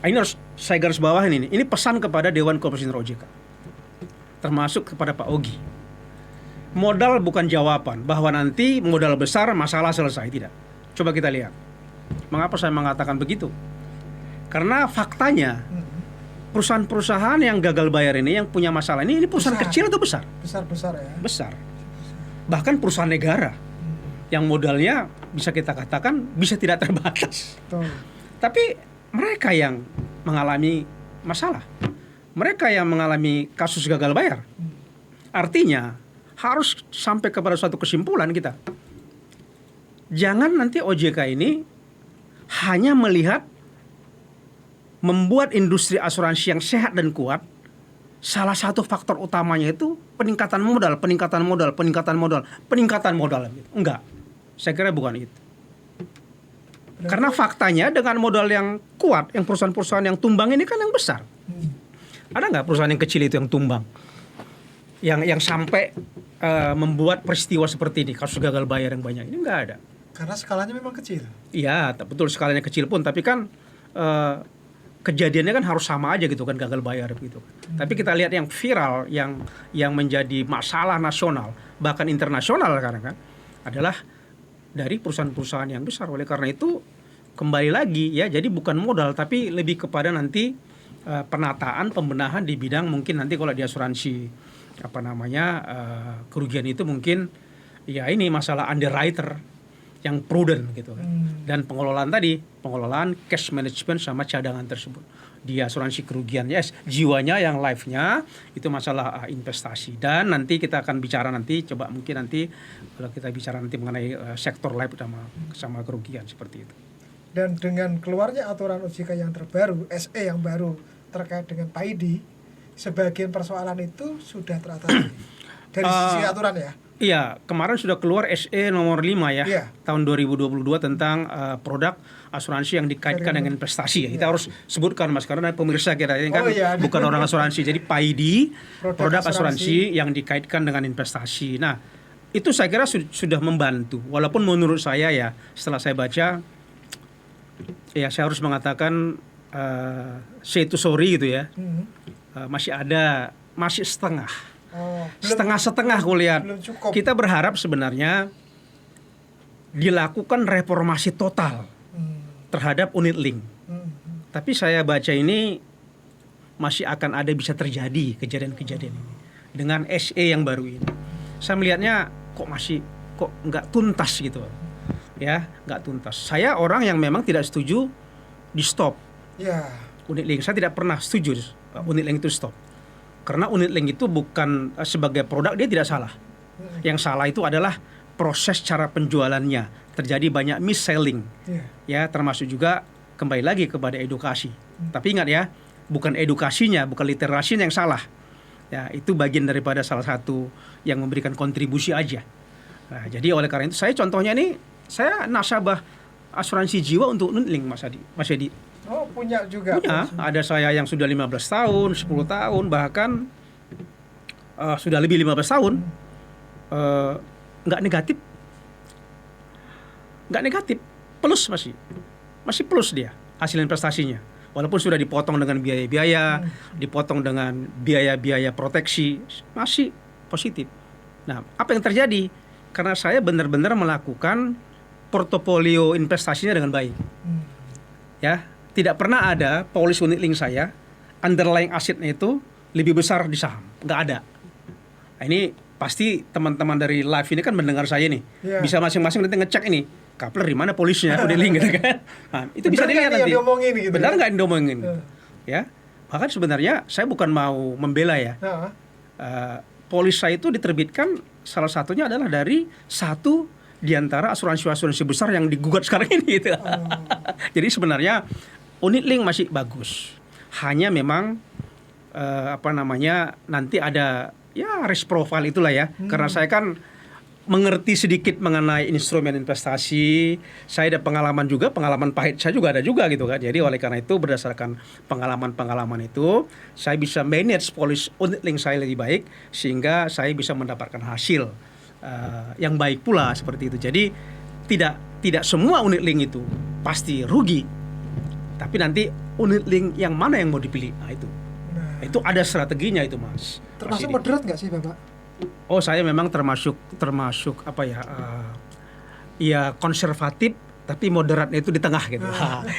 Ini harus saya garis bawahin ini. Ini pesan kepada Dewan Komisioner OJK, termasuk kepada Pak Ogi. Modal bukan jawaban bahwa nanti modal besar masalah selesai, tidak. Coba kita lihat. Mengapa saya mengatakan begitu? Karena faktanya perusahaan-perusahaan yang gagal bayar ini, yang punya masalah ini perusahaan Besar. kecil atau besar? Besar-besar ya. Besar. Bahkan perusahaan negara yang modalnya bisa kita katakan bisa tidak terbatas. Betul. Tapi mereka yang mengalami masalah, mereka yang mengalami kasus gagal bayar, artinya harus sampai kepada suatu kesimpulan kita. Jangan nanti OJK ini hanya melihat membuat industri asuransi yang sehat dan kuat. Salah satu faktor utamanya itu peningkatan modal. Enggak, saya kira bukan itu. Karena faktanya dengan modal yang kuat, yang perusahaan-perusahaan yang tumbang ini kan yang besar. Ada nggak perusahaan yang kecil itu yang tumbang? Yang sampai membuat peristiwa seperti ini, kasus gagal bayar yang banyak ini nggak ada. Karena skalanya memang kecil. Iya, betul, skalanya kecil pun, tapi kan kejadiannya kan harus sama aja gitu kan, gagal bayar gitu. Tapi kita lihat yang viral, yang menjadi masalah nasional bahkan internasional sekarang kan adalah dari perusahaan-perusahaan yang besar. Oleh karena itu kembali lagi ya, jadi bukan modal tapi lebih kepada nanti penataan, pembenahan di bidang mungkin nanti kalau di asuransi kerugian itu mungkin ya ini masalah underwriter yang prudent gitu kan. Dan pengelolaan cash management sama cadangan tersebut. Di asuransi kerugian jiwanya yang life-nya itu masalah investasi. Dan nanti kita akan bicara coba mungkin nanti kalau kita bicara nanti mengenai sektor life sama kerugian seperti itu. Dan dengan keluarnya aturan OJK yang terbaru, SE yang baru terkait dengan PAID, sebagian persoalan itu sudah teratasi dari sisi aturan ya. Iya, kemarin sudah keluar SE nomor 5 ya, tahun 2022 tentang produk asuransi yang dikaitkan dengan investasi ya. Kita harus sebutkan Mas, karena pemirsa kita ini kan bukan orang asuransi. Jadi PAID, produk asuransi yang dikaitkan dengan investasi. Nah, itu saya kira sudah membantu. Walaupun menurut saya ya, setelah saya baca, ya saya harus mengatakan say to sorry gitu ya. Masih setengah. Setengah-setengah aku lihat. Kita berharap sebenarnya dilakukan reformasi total terhadap unit link. Tapi saya baca ini masih akan ada bisa terjadi kejadian-kejadian ini dengan SE yang baru ini. Saya melihatnya kok nggak tuntas gitu, ya nggak tuntas. Saya orang yang memang tidak setuju di stop unit link. Saya tidak pernah setuju unit link itu stop. Karena unit link itu bukan sebagai produk, dia tidak salah. Yang salah itu adalah proses cara penjualannya. Terjadi banyak mis-selling. Ya, termasuk juga kembali lagi kepada edukasi. Tapi ingat ya, bukan edukasinya, bukan literasinya yang salah. Ya, itu bagian daripada salah satu yang memberikan kontribusi aja. Nah, jadi oleh karena itu contohnya ini saya nasabah asuransi jiwa untuk unit link Mas Edi. Oh, punya juga. Punya, ada saya yang sudah 15 tahun, 10 tahun, bahkan sudah lebih 15 tahun. Nggak negatif, plus masih plus dia hasil investasinya. Walaupun sudah dipotong dengan biaya-biaya, dipotong dengan biaya-biaya proteksi, masih positif. Nah, apa yang terjadi? Karena saya benar-benar melakukan portofolio investasinya dengan baik. Ya. Tidak pernah ada polis unit link saya underlying asetnya itu lebih besar di saham, nggak ada. Nah, ini pasti teman-teman dari live ini kan mendengar saya nih, bisa masing-masing nanti ngecek ini kapler di mana polisnya unit link gitu kan. Nah, itu bisa dilihat nanti. Gitu, benar nggak diomongin? Ya, bahkan sebenarnya saya bukan mau membela ya. Polis saya itu diterbitkan salah satunya adalah dari satu di antara asuransi-asuransi besar yang digugat sekarang ini gitu. Jadi sebenarnya unit link masih bagus. Hanya memang nanti ada ya risk profile itulah ya. Karena saya kan mengerti sedikit mengenai instrumen investasi. Saya ada pengalaman juga, pengalaman pahit saya juga ada juga gitu kan. Jadi oleh karena itu berdasarkan pengalaman-pengalaman itu, saya bisa manage polis unit link saya lebih baik sehingga saya bisa mendapatkan hasil yang baik pula seperti itu. Jadi tidak semua unit link itu pasti rugi. Tapi nanti unit link yang mana yang mau dipilih? Nah, itu ada strateginya itu, Mas. Termasuk moderat nggak sih, Bapak? Oh, saya memang termasuk apa ya? Ya konservatif, tapi moderatnya itu di tengah gitu.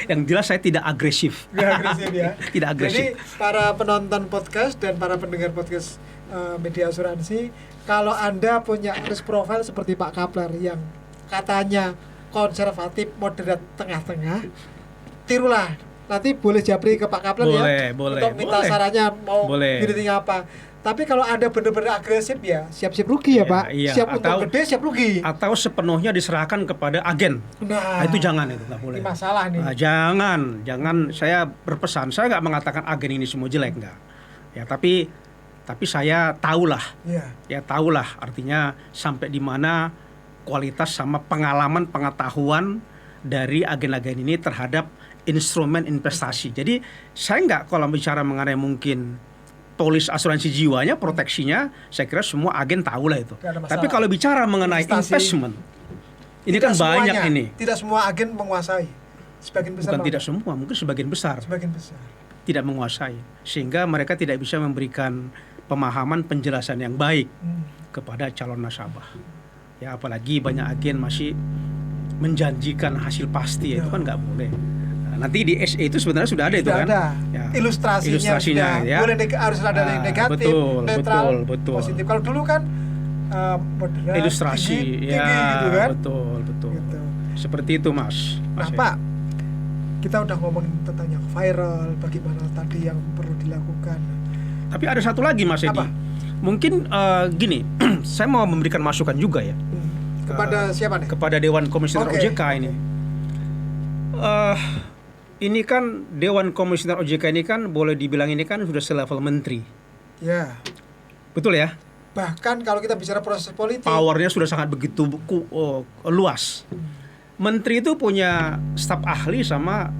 Yang jelas saya tidak agresif. Nggak agresif ya. Tidak agresif. Jadi para penonton podcast dan para pendengar podcast media asuransi, kalau Anda punya risk profile seperti Pak Kapler yang katanya konservatif, moderat, tengah-tengah, tirulah. Nanti boleh japri ke Pak Kapler untuk minta sarannya mau unit apa. Tapi kalau Anda benar-benar agresif ya siap-siap rugi ya Pak. Iya. Siap untung gede, siap rugi. Atau sepenuhnya diserahkan kepada agen. Nah, itu jangan, itu nggak boleh. Ini masalah nih. Nah, jangan. Saya berpesan, saya nggak mengatakan agen ini semua jelek, nggak. Ya, tapi saya tahulah. Ya tahulah artinya sampai di mana kualitas sama pengalaman-pengetahuan dari agen-agen ini terhadap instrumen investasi. Jadi saya nggak kalau bicara mengenai mungkin polis asuransi jiwanya, proteksinya, saya kira semua agen tahu lah itu. Tapi kalau bicara mengenai investment, ini kan banyak ini. Tidak semua agen menguasai. Sebagian besar. Bukan tidak semua, mungkin sebagian besar. Sebagian besar. Tidak menguasai, sehingga mereka tidak bisa memberikan pemahaman penjelasan yang baik kepada calon nasabah. Ya apalagi banyak agen masih menjanjikan hasil pasti, itu kan nggak boleh. Nanti di SE itu sebenarnya sudah ada itu kan. Ya. Ilustrasinya ya. Boleh harus ada yang negatif, netral, betul. positif. Kalau dulu kan moderat, ilustrasi, tinggi gitu kan. Betul. Gitu. Seperti itu, Mas. Nah, Pak, kita udah ngomongin tentang yang viral, bagaimana tadi yang perlu dilakukan. Tapi ada satu lagi, Mas Edi. Mungkin gini, saya mau memberikan masukan juga ya. Kepada siapa nih? Kepada Dewan Komisioner OJK ini. Ini kan Dewan Komisioner OJK ini kan boleh dibilang ini kan sudah selevel menteri. Ya. Betul ya? Bahkan kalau kita bicara proses politik, powernya sudah sangat begitu luas. Menteri itu punya staf ahli sama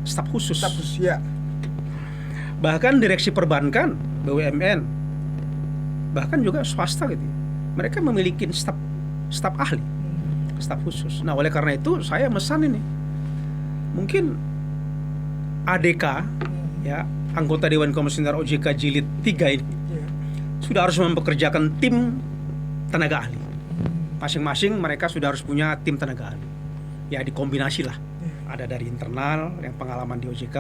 staf khusus. Staf khusus, ya. Bahkan direksi perbankan, BUMN, bahkan juga swasta gitu. Mereka memiliki staf ahli, staf khusus. Nah, oleh karena itu saya mesan ini. Mungkin ADK ya, anggota Dewan Komisioner OJK Jilid 3 ini sudah harus mempekerjakan tim tenaga ahli. Masing-masing mereka sudah harus punya tim tenaga ahli. Ya dikombinasi lah. Ada dari internal yang pengalaman di OJK,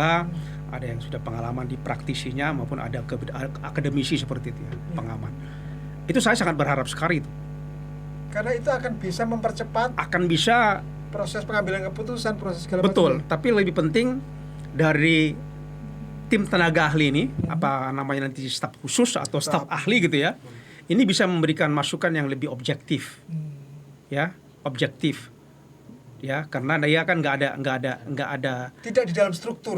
ada yang sudah pengalaman di praktisinya maupun ada akademisi seperti itu ya, pengamat. Itu saya sangat berharap sekali itu. Karena itu akan bisa mempercepat. Akan bisa proses pengambilan keputusan, proses segala betul, macam. Tapi lebih penting dari tim tenaga ahli ini, apa namanya nanti staf khusus atau staf ahli gitu ya, ini bisa memberikan masukan yang lebih objektif, ya objektif, ya karena dia kan nggak ada tidak di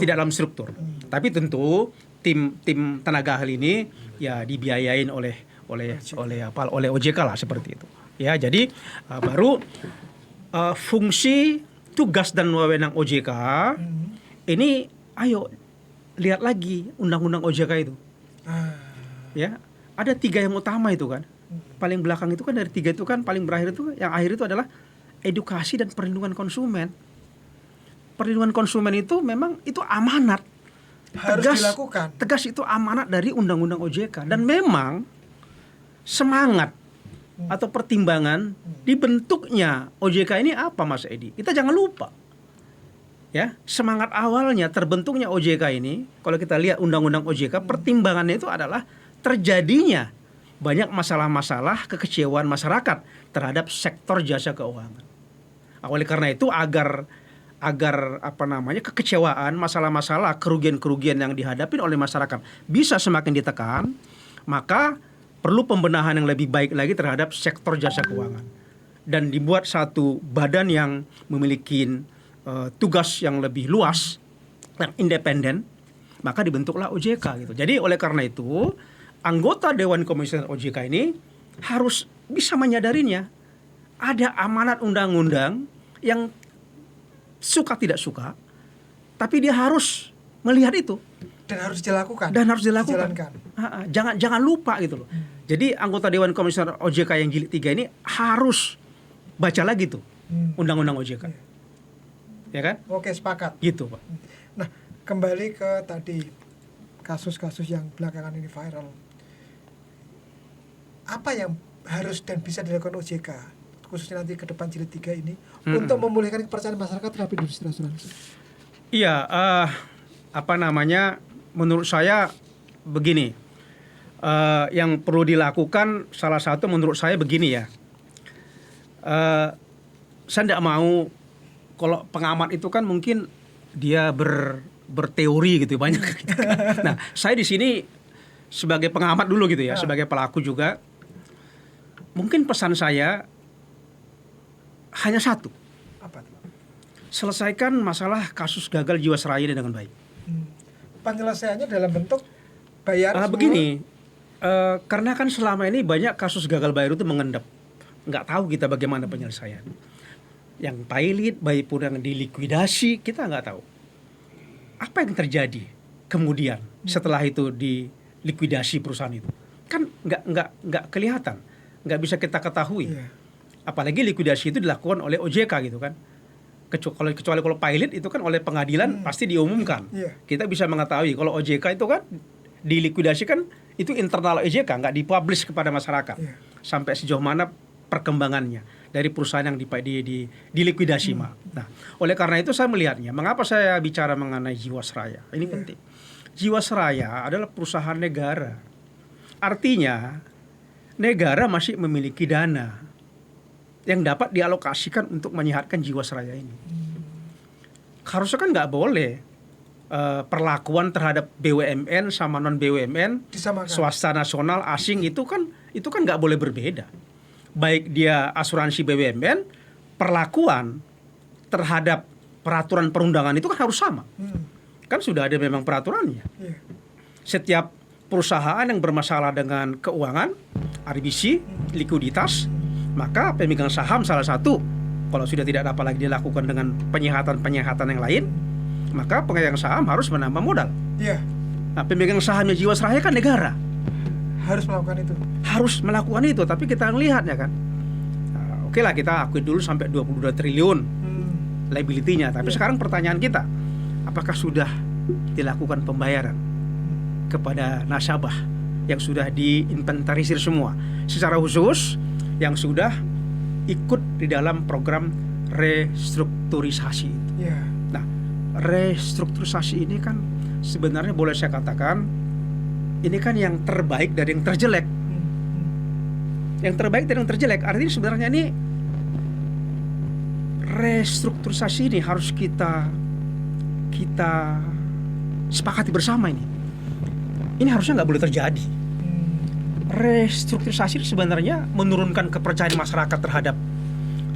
dalam struktur, tapi tentu tim tenaga ahli ini ya dibiayain oleh OJK lah seperti itu, ya jadi baru fungsi tugas dan wewenang OJK ini ayo lihat lagi undang-undang OJK itu. Ya, ada 3 yang utama itu kan. Paling belakang itu kan dari 3 itu kan paling berakhir itu yang akhir itu adalah edukasi dan perlindungan konsumen. Perlindungan konsumen itu memang itu amanat. Harus dilakukan. Tegas itu amanat dari undang-undang OJK dan memang semangat atau pertimbangan dibentuknya OJK ini apa Mas Edi? Kita jangan lupa. Ya, semangat awalnya terbentuknya OJK ini, kalau kita lihat undang-undang OJK, pertimbangannya itu adalah terjadinya banyak masalah-masalah kekecewaan masyarakat terhadap sektor jasa keuangan. Oleh karena itu agar kekecewaan, masalah-masalah, kerugian-kerugian yang dihadapi oleh masyarakat bisa semakin ditekan, maka perlu pembenahan yang lebih baik lagi terhadap sektor jasa keuangan. Dan dibuat satu badan yang memiliki tugas yang lebih luas, yang independen, maka dibentuklah OJK gitu. Jadi oleh karena itu, anggota Dewan Komisioner OJK ini harus bisa menyadarinya ada amanat undang-undang yang suka tidak suka, tapi dia harus melihat itu dan harus dilakukan. Dijalankan. Jangan lupa gitu loh. Jadi anggota Dewan Komisioner OJK yang jilid 3 ini harus baca lagi tuh undang-undang OJK. Ya kan? Oke, sepakat. Gitu, Pak. Nah, kembali ke tadi kasus-kasus yang belakangan ini viral. Apa yang harus dan bisa dilakukan OJK khususnya nanti ke depan jilid 3 ini untuk memulihkan kepercayaan masyarakat terhadap industri asuransi? Iya, menurut saya begini, yang perlu dilakukan salah satu menurut saya begini ya, saya tidak mau, kalau pengamat itu kan mungkin dia berteori gitu banyak. Nah, saya di sini sebagai pengamat dulu gitu ya, sebagai pelaku juga, mungkin pesan saya hanya satu. Apa itu? Selesaikan masalah kasus gagal Jiwasraya ini dengan baik. Penyelesaiannya dalam bentuk bayar semua? Begini, karena kan selama ini banyak kasus gagal bayar itu mengendap. Nggak tahu kita bagaimana penyelesaian. Yang pilot, baik pun yang dilikuidasi, kita nggak tahu. Apa yang terjadi kemudian setelah itu dilikuidasi perusahaan itu? Kan nggak kelihatan, nggak bisa kita ketahui. Apalagi likuidasi itu dilakukan oleh OJK gitu kan. Kecuali kalau pilot itu kan oleh pengadilan pasti diumumkan. Kita bisa mengetahui kalau OJK itu kan dilikuidasi kan itu internal OJK, nggak dipublish kepada masyarakat. Sampai sejauh mana perkembangannya dari perusahaan yang dilikuidasi. Nah, oleh karena itu saya melihatnya, mengapa saya bicara mengenai Jiwasraya? Ini penting. Jiwasraya adalah perusahaan negara. Artinya negara masih memiliki dana yang dapat dialokasikan untuk menyehatkan Jiwasraya ini. Harusnya kan nggak boleh perlakuan terhadap BUMN sama non BUMN, disamakan. Swasta nasional asing itu kan nggak boleh berbeda. Baik dia asuransi BUMN, perlakuan terhadap peraturan perundangan itu kan harus sama. Kan sudah ada memang peraturannya. Setiap perusahaan yang bermasalah dengan keuangan, RBC, likuiditas, maka pemegang saham salah satu, kalau sudah tidak dapat lagi dilakukan dengan penyehatan yang lain, maka pemegang saham harus menambah modal. Nah, pemegang sahamnya Jiwasraya kan negara. Harus melakukan itu, tapi kita melihatnya kan. Oke lah, kita akui dulu sampai 22 triliun liability-nya, tapi sekarang pertanyaan kita, apakah sudah dilakukan pembayaran kepada nasabah yang sudah diinventarisir semua, secara khusus yang sudah ikut di dalam program restrukturisasi itu. Nah, restrukturisasi ini kan sebenarnya boleh saya katakan ini kan yang terbaik dari yang terjelek. Yang terbaik dari yang terjelek, artinya sebenarnya ini restrukturisasi ini harus kita sepakati bersama ini. Ini harusnya nggak boleh terjadi. Restrukturisasi sebenarnya menurunkan kepercayaan masyarakat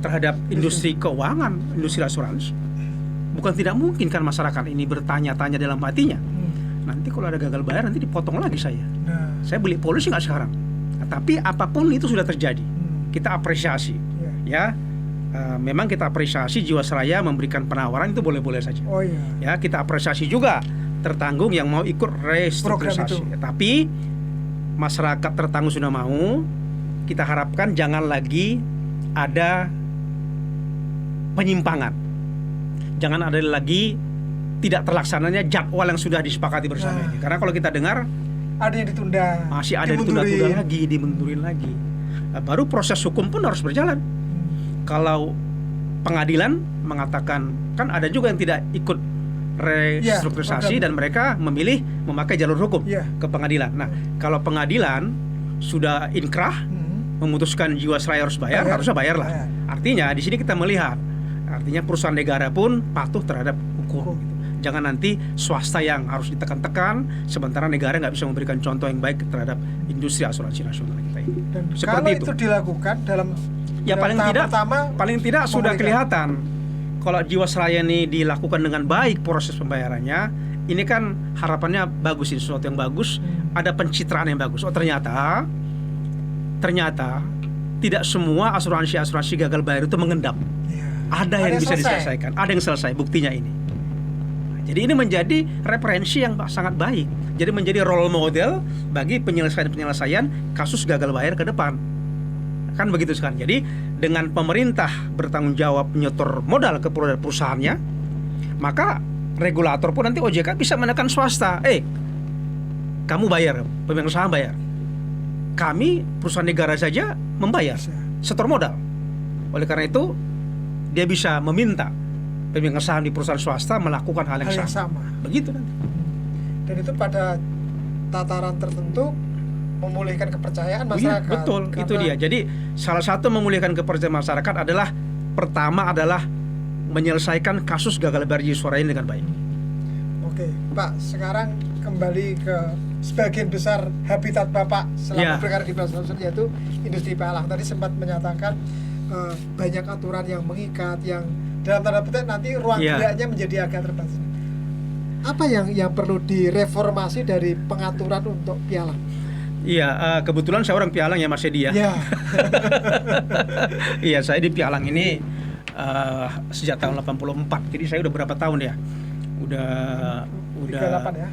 terhadap industri keuangan, industri asuransi. Bukan tidak mungkin kan masyarakat ini bertanya-tanya dalam hatinya, nanti kalau ada gagal bayar nanti dipotong lagi saya beli polisi nggak sekarang. Nah, tapi apapun itu sudah terjadi, kita apresiasi. Memang kita apresiasi Jiwasraya memberikan penawaran itu boleh-boleh saja. Ya, kita apresiasi juga tertanggung yang mau ikut restrukturisasi. Tapi masyarakat tertanggung sudah mau, kita harapkan jangan lagi ada penyimpangan, jangan ada lagi tidak terlaksananya jadwal yang sudah disepakati bersama ini. Karena kalau kita dengar ada yang ditunda, masih ada ditunda-tunda lagi, dimundurin lagi. Baru proses hukum pun harus berjalan. Kalau pengadilan mengatakan, kan ada juga yang tidak ikut restrukturisasi dan mereka memilih memakai jalur hukum ke pengadilan. Nah, kalau pengadilan sudah inkrah memutuskan Jiwasraya harus bayar, harusnya bayarlah. Artinya di sini kita melihat, artinya perusahaan negara pun patuh terhadap hukum. Jangan nanti swasta yang harus ditekan-tekan, sementara negara nggak bisa memberikan contoh yang baik terhadap industri asuransi nasional kita ini. Dan seperti kalau itu dilakukan dalam paling tidak sudah kelihatan. Kalau Jiwasraya ini dilakukan dengan baik proses pembayarannya, ini kan harapannya bagus, ini sesuatu yang bagus, ada pencitraan yang bagus. Oh ternyata tidak semua asuransi gagal bayar itu mengendap. Ya. Ada yang bisa selesai. diselesaikan, ada yang selesai, buktinya ini. Jadi ini menjadi referensi yang sangat baik. Jadi menjadi role model bagi penyelesaian kasus gagal bayar ke depan. Kan begitu sekarang. Jadi dengan pemerintah bertanggung jawab menyetor modal ke perusahaannya, maka regulator pun nanti OJK bisa menekan swasta. Kamu bayar, pemegang saham bayar. Kami perusahaan negara saja membayar, setor modal. Oleh karena itu dia bisa meminta pemegang saham di perusahaan swasta melakukan hal yang sama. Begitu nanti. Dan itu pada tataran tertentu memulihkan kepercayaan masyarakat. Iya, betul, itu dia. Jadi salah satu memulihkan kepercayaan masyarakat adalah pertama adalah menyelesaikan kasus gagal bayar Jiwasraya ini dengan baik. Oke, Pak, sekarang kembali ke sebagian besar habitat Bapak selama berkarir di Sulawesi, yaitu industri pialang. Tadi sempat menyatakan banyak aturan yang mengikat, yang dalam tanda petik nanti ruang geraknya menjadi agak terbatas. Apa yang perlu direformasi dari pengaturan untuk pialang? Iya, kebetulan saya orang pialang ya Mas Edi ya. Iya, saya di pialang ini sejak tahun 84. Jadi saya udah berapa tahun ya? Udah 38 ya?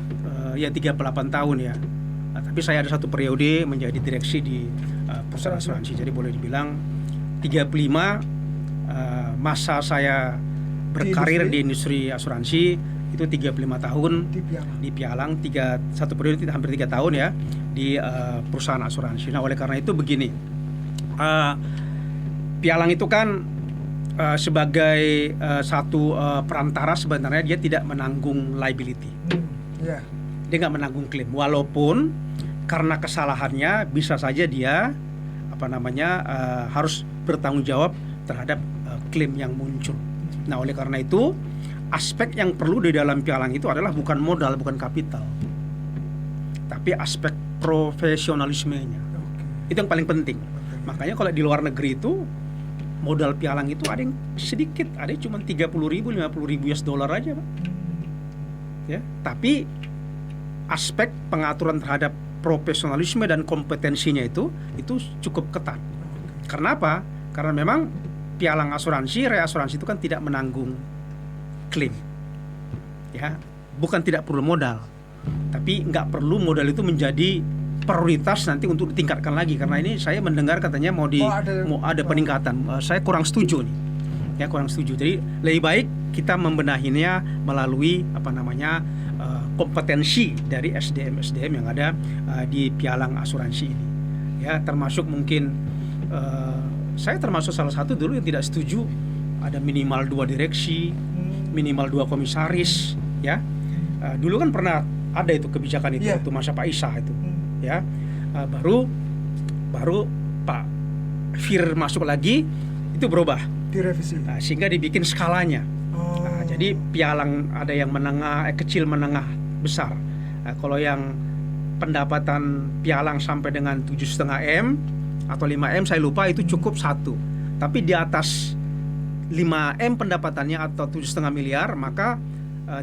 Ya 38 tahun ya. Nah, tapi saya ada satu periode menjadi direksi di perusahaan asuransi. Jadi boleh dibilang 35 masa saya berkarir di industri asuransi itu 35 tahun di pialang, satu periode hampir 3 tahun ya di perusahaan asuransi. Nah, oleh karena itu begini, pialang itu kan sebagai satu perantara, sebenarnya dia tidak menanggung liability. Dia nggak menanggung klaim, walaupun karena kesalahannya bisa saja dia harus bertanggung jawab terhadap klaim yang muncul. Nah, oleh karena itu aspek yang perlu di dalam pialang itu adalah bukan modal, bukan kapital, tapi aspek profesionalismenya. Itu yang paling penting. Makanya kalau di luar negeri itu modal pialang itu ada yang sedikit, ada yang cuma 30.000, 50.000 US dollar aja, Pak. Ya, tapi aspek pengaturan terhadap profesionalisme dan kompetensinya itu cukup ketat. Karena apa? Karena memang pialang asuransi, reasuransi itu kan tidak menanggung klaim. Ya, bukan tidak perlu modal, tapi nggak perlu modal itu menjadi prioritas nanti untuk ditingkatkan lagi, karena ini saya mendengar katanya mau ada peningkatan. Saya kurang setuju nih. Ya, kurang setuju. Jadi lebih baik kita membenahinya melalui kompetensi dari SDM yang ada di pialang asuransi ini. Ya, termasuk mungkin saya termasuk salah satu dulu yang tidak setuju ada minimal 2 direksi, minimal 2 komisaris, ya. Dulu kan pernah ada itu kebijakan itu waktu masa Pak Isa itu. Ya, baru Pak Fir masuk lagi, itu berubah, direvisi, sehingga dibikin skalanya. Jadi pialang ada yang menengah, kecil, menengah, besar. Kalau yang pendapatan pialang sampai dengan 7,5 M atau 5 M saya lupa, itu cukup 1. Tapi di atas 5 M pendapatannya atau 7,5 miliar, maka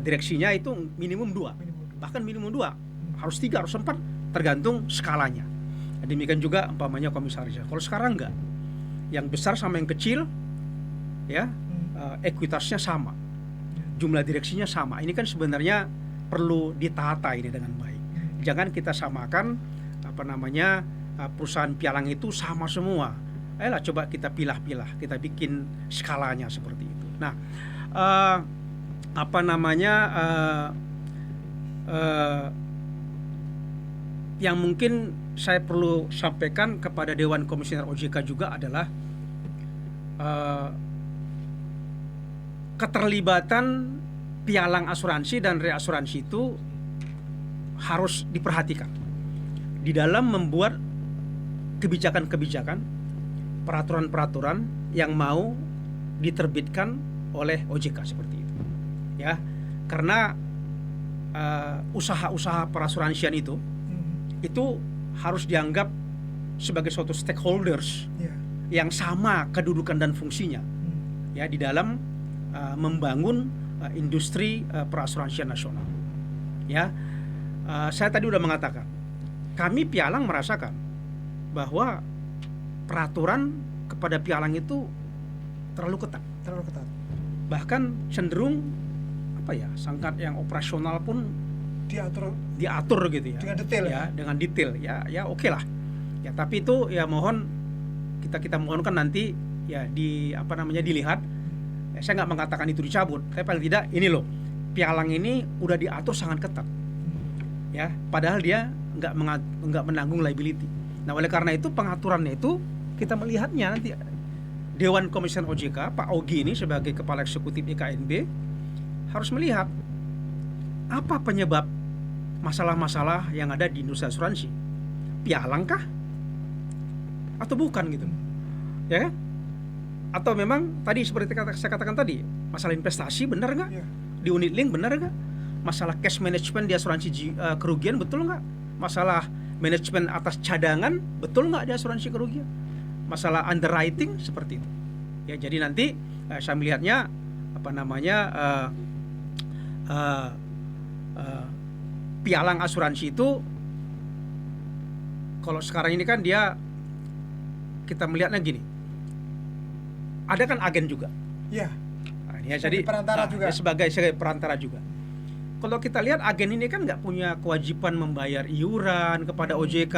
direksinya itu minimum 2, bahkan minimum 2, harus 3, harus 4, tergantung skalanya. Demikian juga umpamanya komisaris. Kalau sekarang enggak, yang besar sama yang kecil, ya, ekuitasnya sama, jumlah direksinya sama. Ini kan sebenarnya perlu ditata ini dengan baik. Jangan kita samakan perusahaan pialang itu sama semua. Ayolah coba kita pilah-pilah, kita bikin skalanya seperti itu. Nah, yang mungkin saya perlu sampaikan kepada Dewan Komisioner OJK juga adalah keterlibatan pialang asuransi dan reasuransi itu harus diperhatikan di dalam membuat kebijakan-kebijakan, peraturan-peraturan yang mau diterbitkan oleh OJK seperti itu. Ya, karena usaha-usaha perasuransian itu harus dianggap sebagai suatu stakeholders yang sama kedudukan dan fungsinya, ya, di dalam membangun industri perasuransian nasional. Ya, saya tadi udah mengatakan, kami pialang merasakan bahwa peraturan kepada pialang itu terlalu ketat. Terlalu ketat. Bahkan cenderung sangat yang operasional pun diatur gitu ya. Dengan detail ya. Dengan detail ya oke lah. Ya tapi itu ya mohon kita mohonkan nanti ya dilihat. Ya, saya nggak mengatakan itu dicabut, tapi paling tidak ini loh, pialang ini udah diatur sangat ketat. Ya, padahal dia nggak menanggung liability. Nah, oleh karena itu pengaturannya itu kita melihatnya nanti Dewan Komisioner OJK, Pak Ogi ini sebagai Kepala Eksekutif IKNB harus melihat apa penyebab masalah-masalah yang ada di industri asuransi. Pialang kah? Atau bukan gitu? Ya kan? Atau memang tadi seperti saya katakan tadi, masalah investasi benar nggak? Ya. Di unit link benar nggak? Masalah cash management di asuransi kerugian betul nggak? Masalah manajemen atas cadangan betul nggak di asuransi kerugian? Masalah underwriting seperti itu. Ya, jadi nanti saya melihatnya pialang asuransi itu kalau sekarang ini kan kita melihatnya gini. Ada kan agen juga. Ya. Nah, jadi perantara juga. Sebagai perantara juga. Kalau kita lihat agen ini kan nggak punya kewajiban membayar iuran kepada OJK,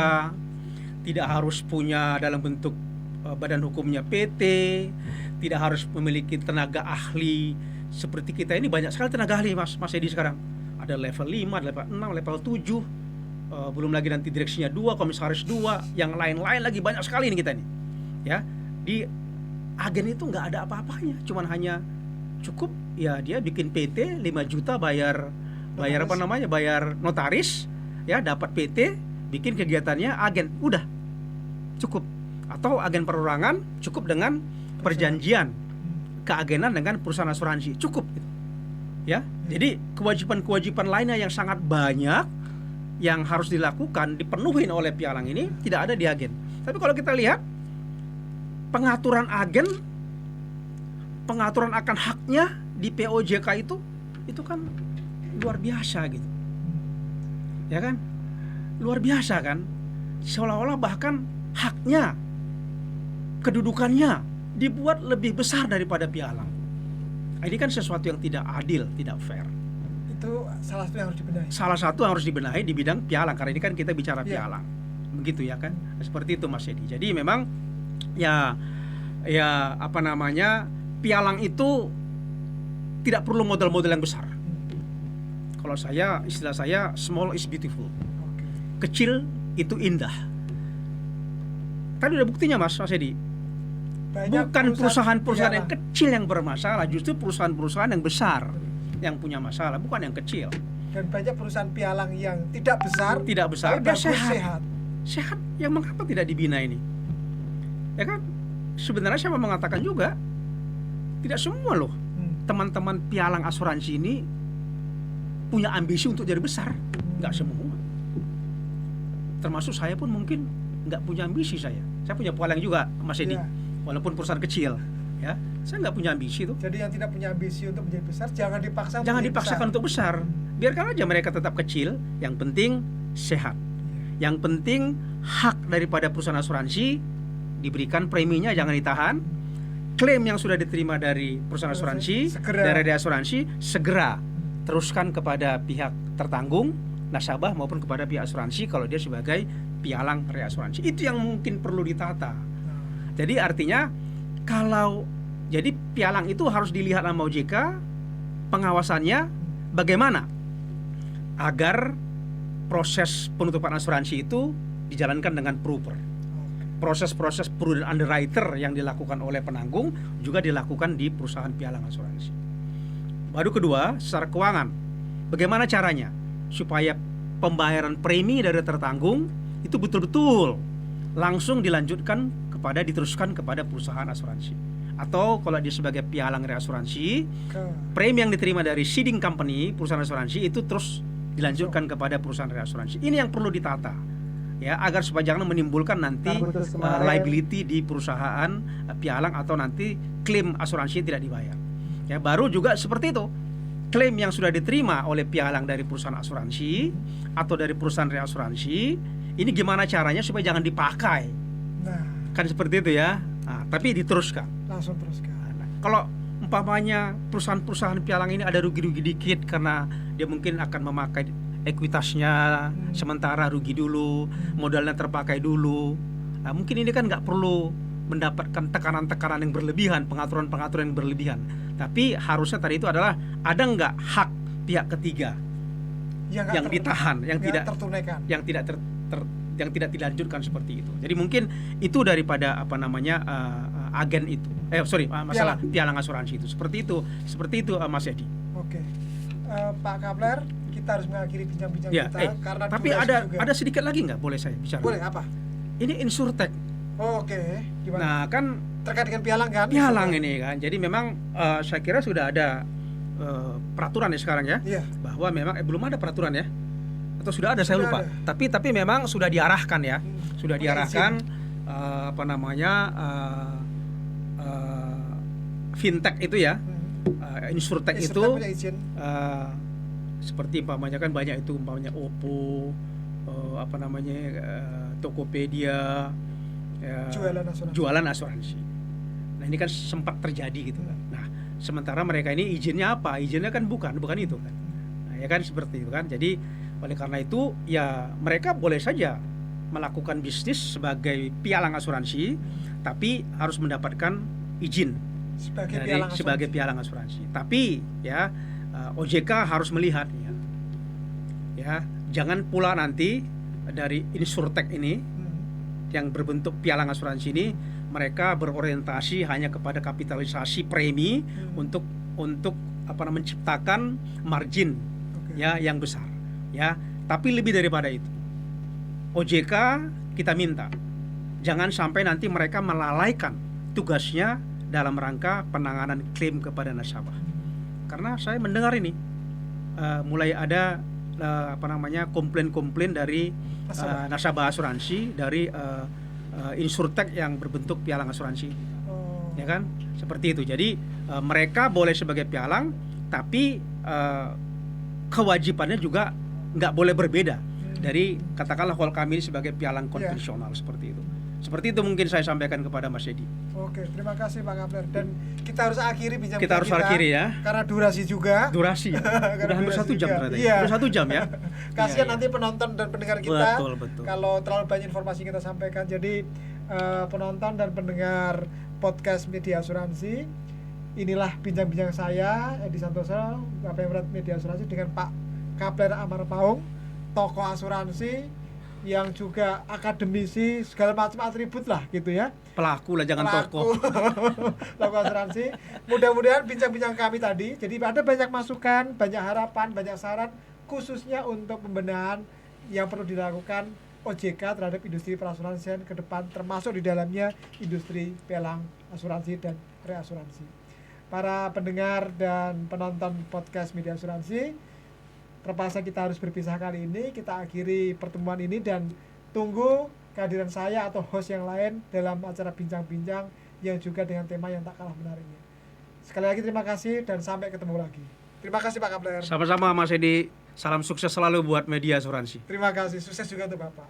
tidak harus punya dalam bentuk badan hukumnya PT, tidak harus memiliki tenaga ahli seperti kita ini. Banyak sekali tenaga ahli Mas Edi sekarang. Ada level 5, level 6, level 7, belum lagi nanti direksinya 2, komisaris 2, yang lain-lain lagi banyak sekali ini kita ini. Ya, di agen itu nggak ada apa-apanya, cuman hanya cukup ya dia bikin PT 5 juta bayar notaris, ya dapat PT, bikin kegiatannya agen, udah cukup. Atau agen perorangan cukup dengan perjanjian keagenan dengan perusahaan asuransi, cukup gitu. Ya, jadi kewajiban-kewajiban lainnya yang sangat banyak yang harus dilakukan dipenuhi oleh pialang ini tidak ada di agen. Tapi kalau kita lihat pengaturan akan haknya di POJK itu kan luar biasa gitu. Ya kan? Luar biasa kan? Seolah-olah bahkan haknya, kedudukannya dibuat lebih besar daripada pialang. Ini kan sesuatu yang tidak adil, tidak fair. Itu salah satu yang harus dibenahi. Salah satu yang harus dibenahi di bidang pialang, karena ini kan kita bicara pialang. Begitu ya kan? Seperti itu Mas Edi. Jadi memang pialang itu tidak perlu modal-modal yang besar. Kalau istilah saya small is beautiful. Kecil itu indah. Tadi ada buktinya Mas Edi. Bukan perusahaan-perusahaan yang kecil yang bermasalah, justru perusahaan-perusahaan yang besar yang punya masalah, bukan yang kecil. Dan banyak perusahaan pialang yang tidak besar, tapi sehat. Sehat, yang mengapa tidak dibina ini? Ya kan? Sebenarnya saya mau mengatakan juga tidak semua loh teman-teman pialang asuransi ini punya ambisi untuk jadi besar. Nggak semua. Termasuk saya pun mungkin nggak punya ambisi saya. Saya punya pialang juga Mas Edi. Walaupun perusahaan kecil, ya, saya nggak punya ambisi tuh. Jadi yang tidak punya ambisi untuk menjadi besar, jangan dipaksakan untuk besar. Biarkan aja mereka tetap kecil. Yang penting sehat. Yang penting hak daripada perusahaan asuransi diberikan, preminya jangan ditahan. Klaim yang sudah diterima dari perusahaan asuransi, dari asuransi segera teruskan kepada pihak tertanggung, nasabah maupun kepada pihak asuransi kalau dia sebagai pialang reasuransi. Itu yang mungkin perlu ditata. Jadi artinya jadi pialang itu harus dilihat sama OJK, pengawasannya bagaimana agar proses penutupan asuransi itu dijalankan dengan proper. Proses-proses prudent underwriter yang dilakukan oleh penanggung juga dilakukan di perusahaan pialang asuransi. Baru kedua, secara keuangan, bagaimana caranya supaya pembayaran premi dari tertanggung itu betul-betul langsung diteruskan kepada perusahaan asuransi. Atau kalau dia sebagai pialang reasuransi, premi yang diterima dari seeding company perusahaan asuransi itu terus dilanjutkan kepada perusahaan reasuransi. Ini yang perlu ditata, ya, agar supaya jangan menimbulkan nanti liability di perusahaan pialang atau nanti klaim asuransi tidak dibayar. Ya, baru juga seperti itu. Klaim yang sudah diterima oleh pialang dari perusahaan asuransi atau dari perusahaan reasuransi, ini gimana caranya supaya jangan dipakai? kan seperti itu ya. Nah, tapi diteruskan. Langsung teruskan. Nah, kalau umpamanya perusahaan-perusahaan pialang ini ada rugi-rugi dikit karena dia mungkin akan memakai ekuitasnya sementara rugi dulu, modalnya terpakai dulu. Nah, mungkin ini kan nggak perlu mendapatkan tekanan-tekanan yang berlebihan, pengaturan-pengaturan yang berlebihan. Tapi harusnya tadi itu adalah ada nggak hak pihak ketiga yang ditahan, yang tidak tertunaikan, yang tidak dilanjutkan seperti itu. Jadi mungkin itu daripada agen itu. Masalah pialang asuransi itu. Seperti itu Mas Edi. Oke. Pak Kapler, kita harus mengakhiri bincang-bincang ya, kita karena tapi ada sedikit lagi nggak boleh saya bicara? Boleh, apa? Ini insurtech. Oke. Gimana? Nah, kan terkait dengan pialang kan? Pialang ini kan. Jadi memang saya kira sudah ada peraturan ya sekarang ya. Iya. Bahwa memang belum ada peraturan ya. Atau sudah ada, saya lupa. Ada. Tapi memang sudah diarahkan ya. Sudah diarahkan fintech itu ya. Insurtech itu seperti umpamanya kan banyak itu, umpamanya Oppo, Tokopedia, jualan asuransi. Nah, ini kan sempat terjadi gitu kan. Nah, sementara mereka ini izinnya apa? Izinnya kan bukan itu kan. Nah, ya kan seperti itu kan. Jadi oleh karena itu ya mereka boleh saja melakukan bisnis sebagai pialang asuransi, tapi harus mendapatkan izin sebagai pialang asuransi. Tapi ya OJK harus melihat ya jangan pula nanti dari insurtech ini yang berbentuk pialang asuransi ini mereka berorientasi hanya kepada kapitalisasi premi untuk menciptakan margin ya yang besar ya. Tapi lebih daripada itu, OJK kita minta jangan sampai nanti mereka melalaikan tugasnya dalam rangka penanganan klaim kepada nasabah. Karena saya mendengar ini mulai ada komplain-komplain dari nasabah asuransi dari insurtech yang berbentuk pialang asuransi. Ya kan? Seperti itu. Jadi mereka boleh sebagai pialang, tapi kewajibannya juga nggak boleh berbeda dari katakanlah kalau kami sebagai pialang konvensional seperti itu. Seperti itu mungkin saya sampaikan kepada Mas Edi. Oke, terima kasih Pak Kapler. Dan kita harus akhiri bincang-bincang kita. Harus akhiri ya. Karena durasi juga. Durasi. Udah hampir 1 jam ternyata. Iya. Udah 1 jam ya. Kasihan nanti penonton dan pendengar kita. Betul. Kalau terlalu banyak informasi kita sampaikan. Jadi penonton dan pendengar podcast Media Asuransi, inilah bincang-bincang saya Edi Santoso, KPM Media Asuransi dengan Pak Kapler Amar Paung, tokoh asuransi yang juga akademisi, segala macam atribut lah gitu ya. Pelaku lah, jangan tokoh. Tokoh asuransi. Mudah-mudahan bincang-bincang kami tadi, jadi ada banyak masukan, banyak harapan, banyak saran, khususnya untuk pembenahan yang perlu dilakukan OJK terhadap industri perasuransian ke depan, termasuk di dalamnya industri pialang asuransi dan reasuransi. Para pendengar dan penonton podcast Media Asuransi, terpaksa kita harus berpisah kali ini. Kita akhiri pertemuan ini dan tunggu kehadiran saya atau host yang lain dalam acara bincang-bincang yang juga dengan tema yang tak kalah menariknya. Sekali lagi terima kasih dan sampai ketemu lagi. Terima kasih Pak Kapler. Sama-sama Mas Edi. Salam sukses selalu buat Media Asuransi. Terima kasih, sukses juga untuk Bapak.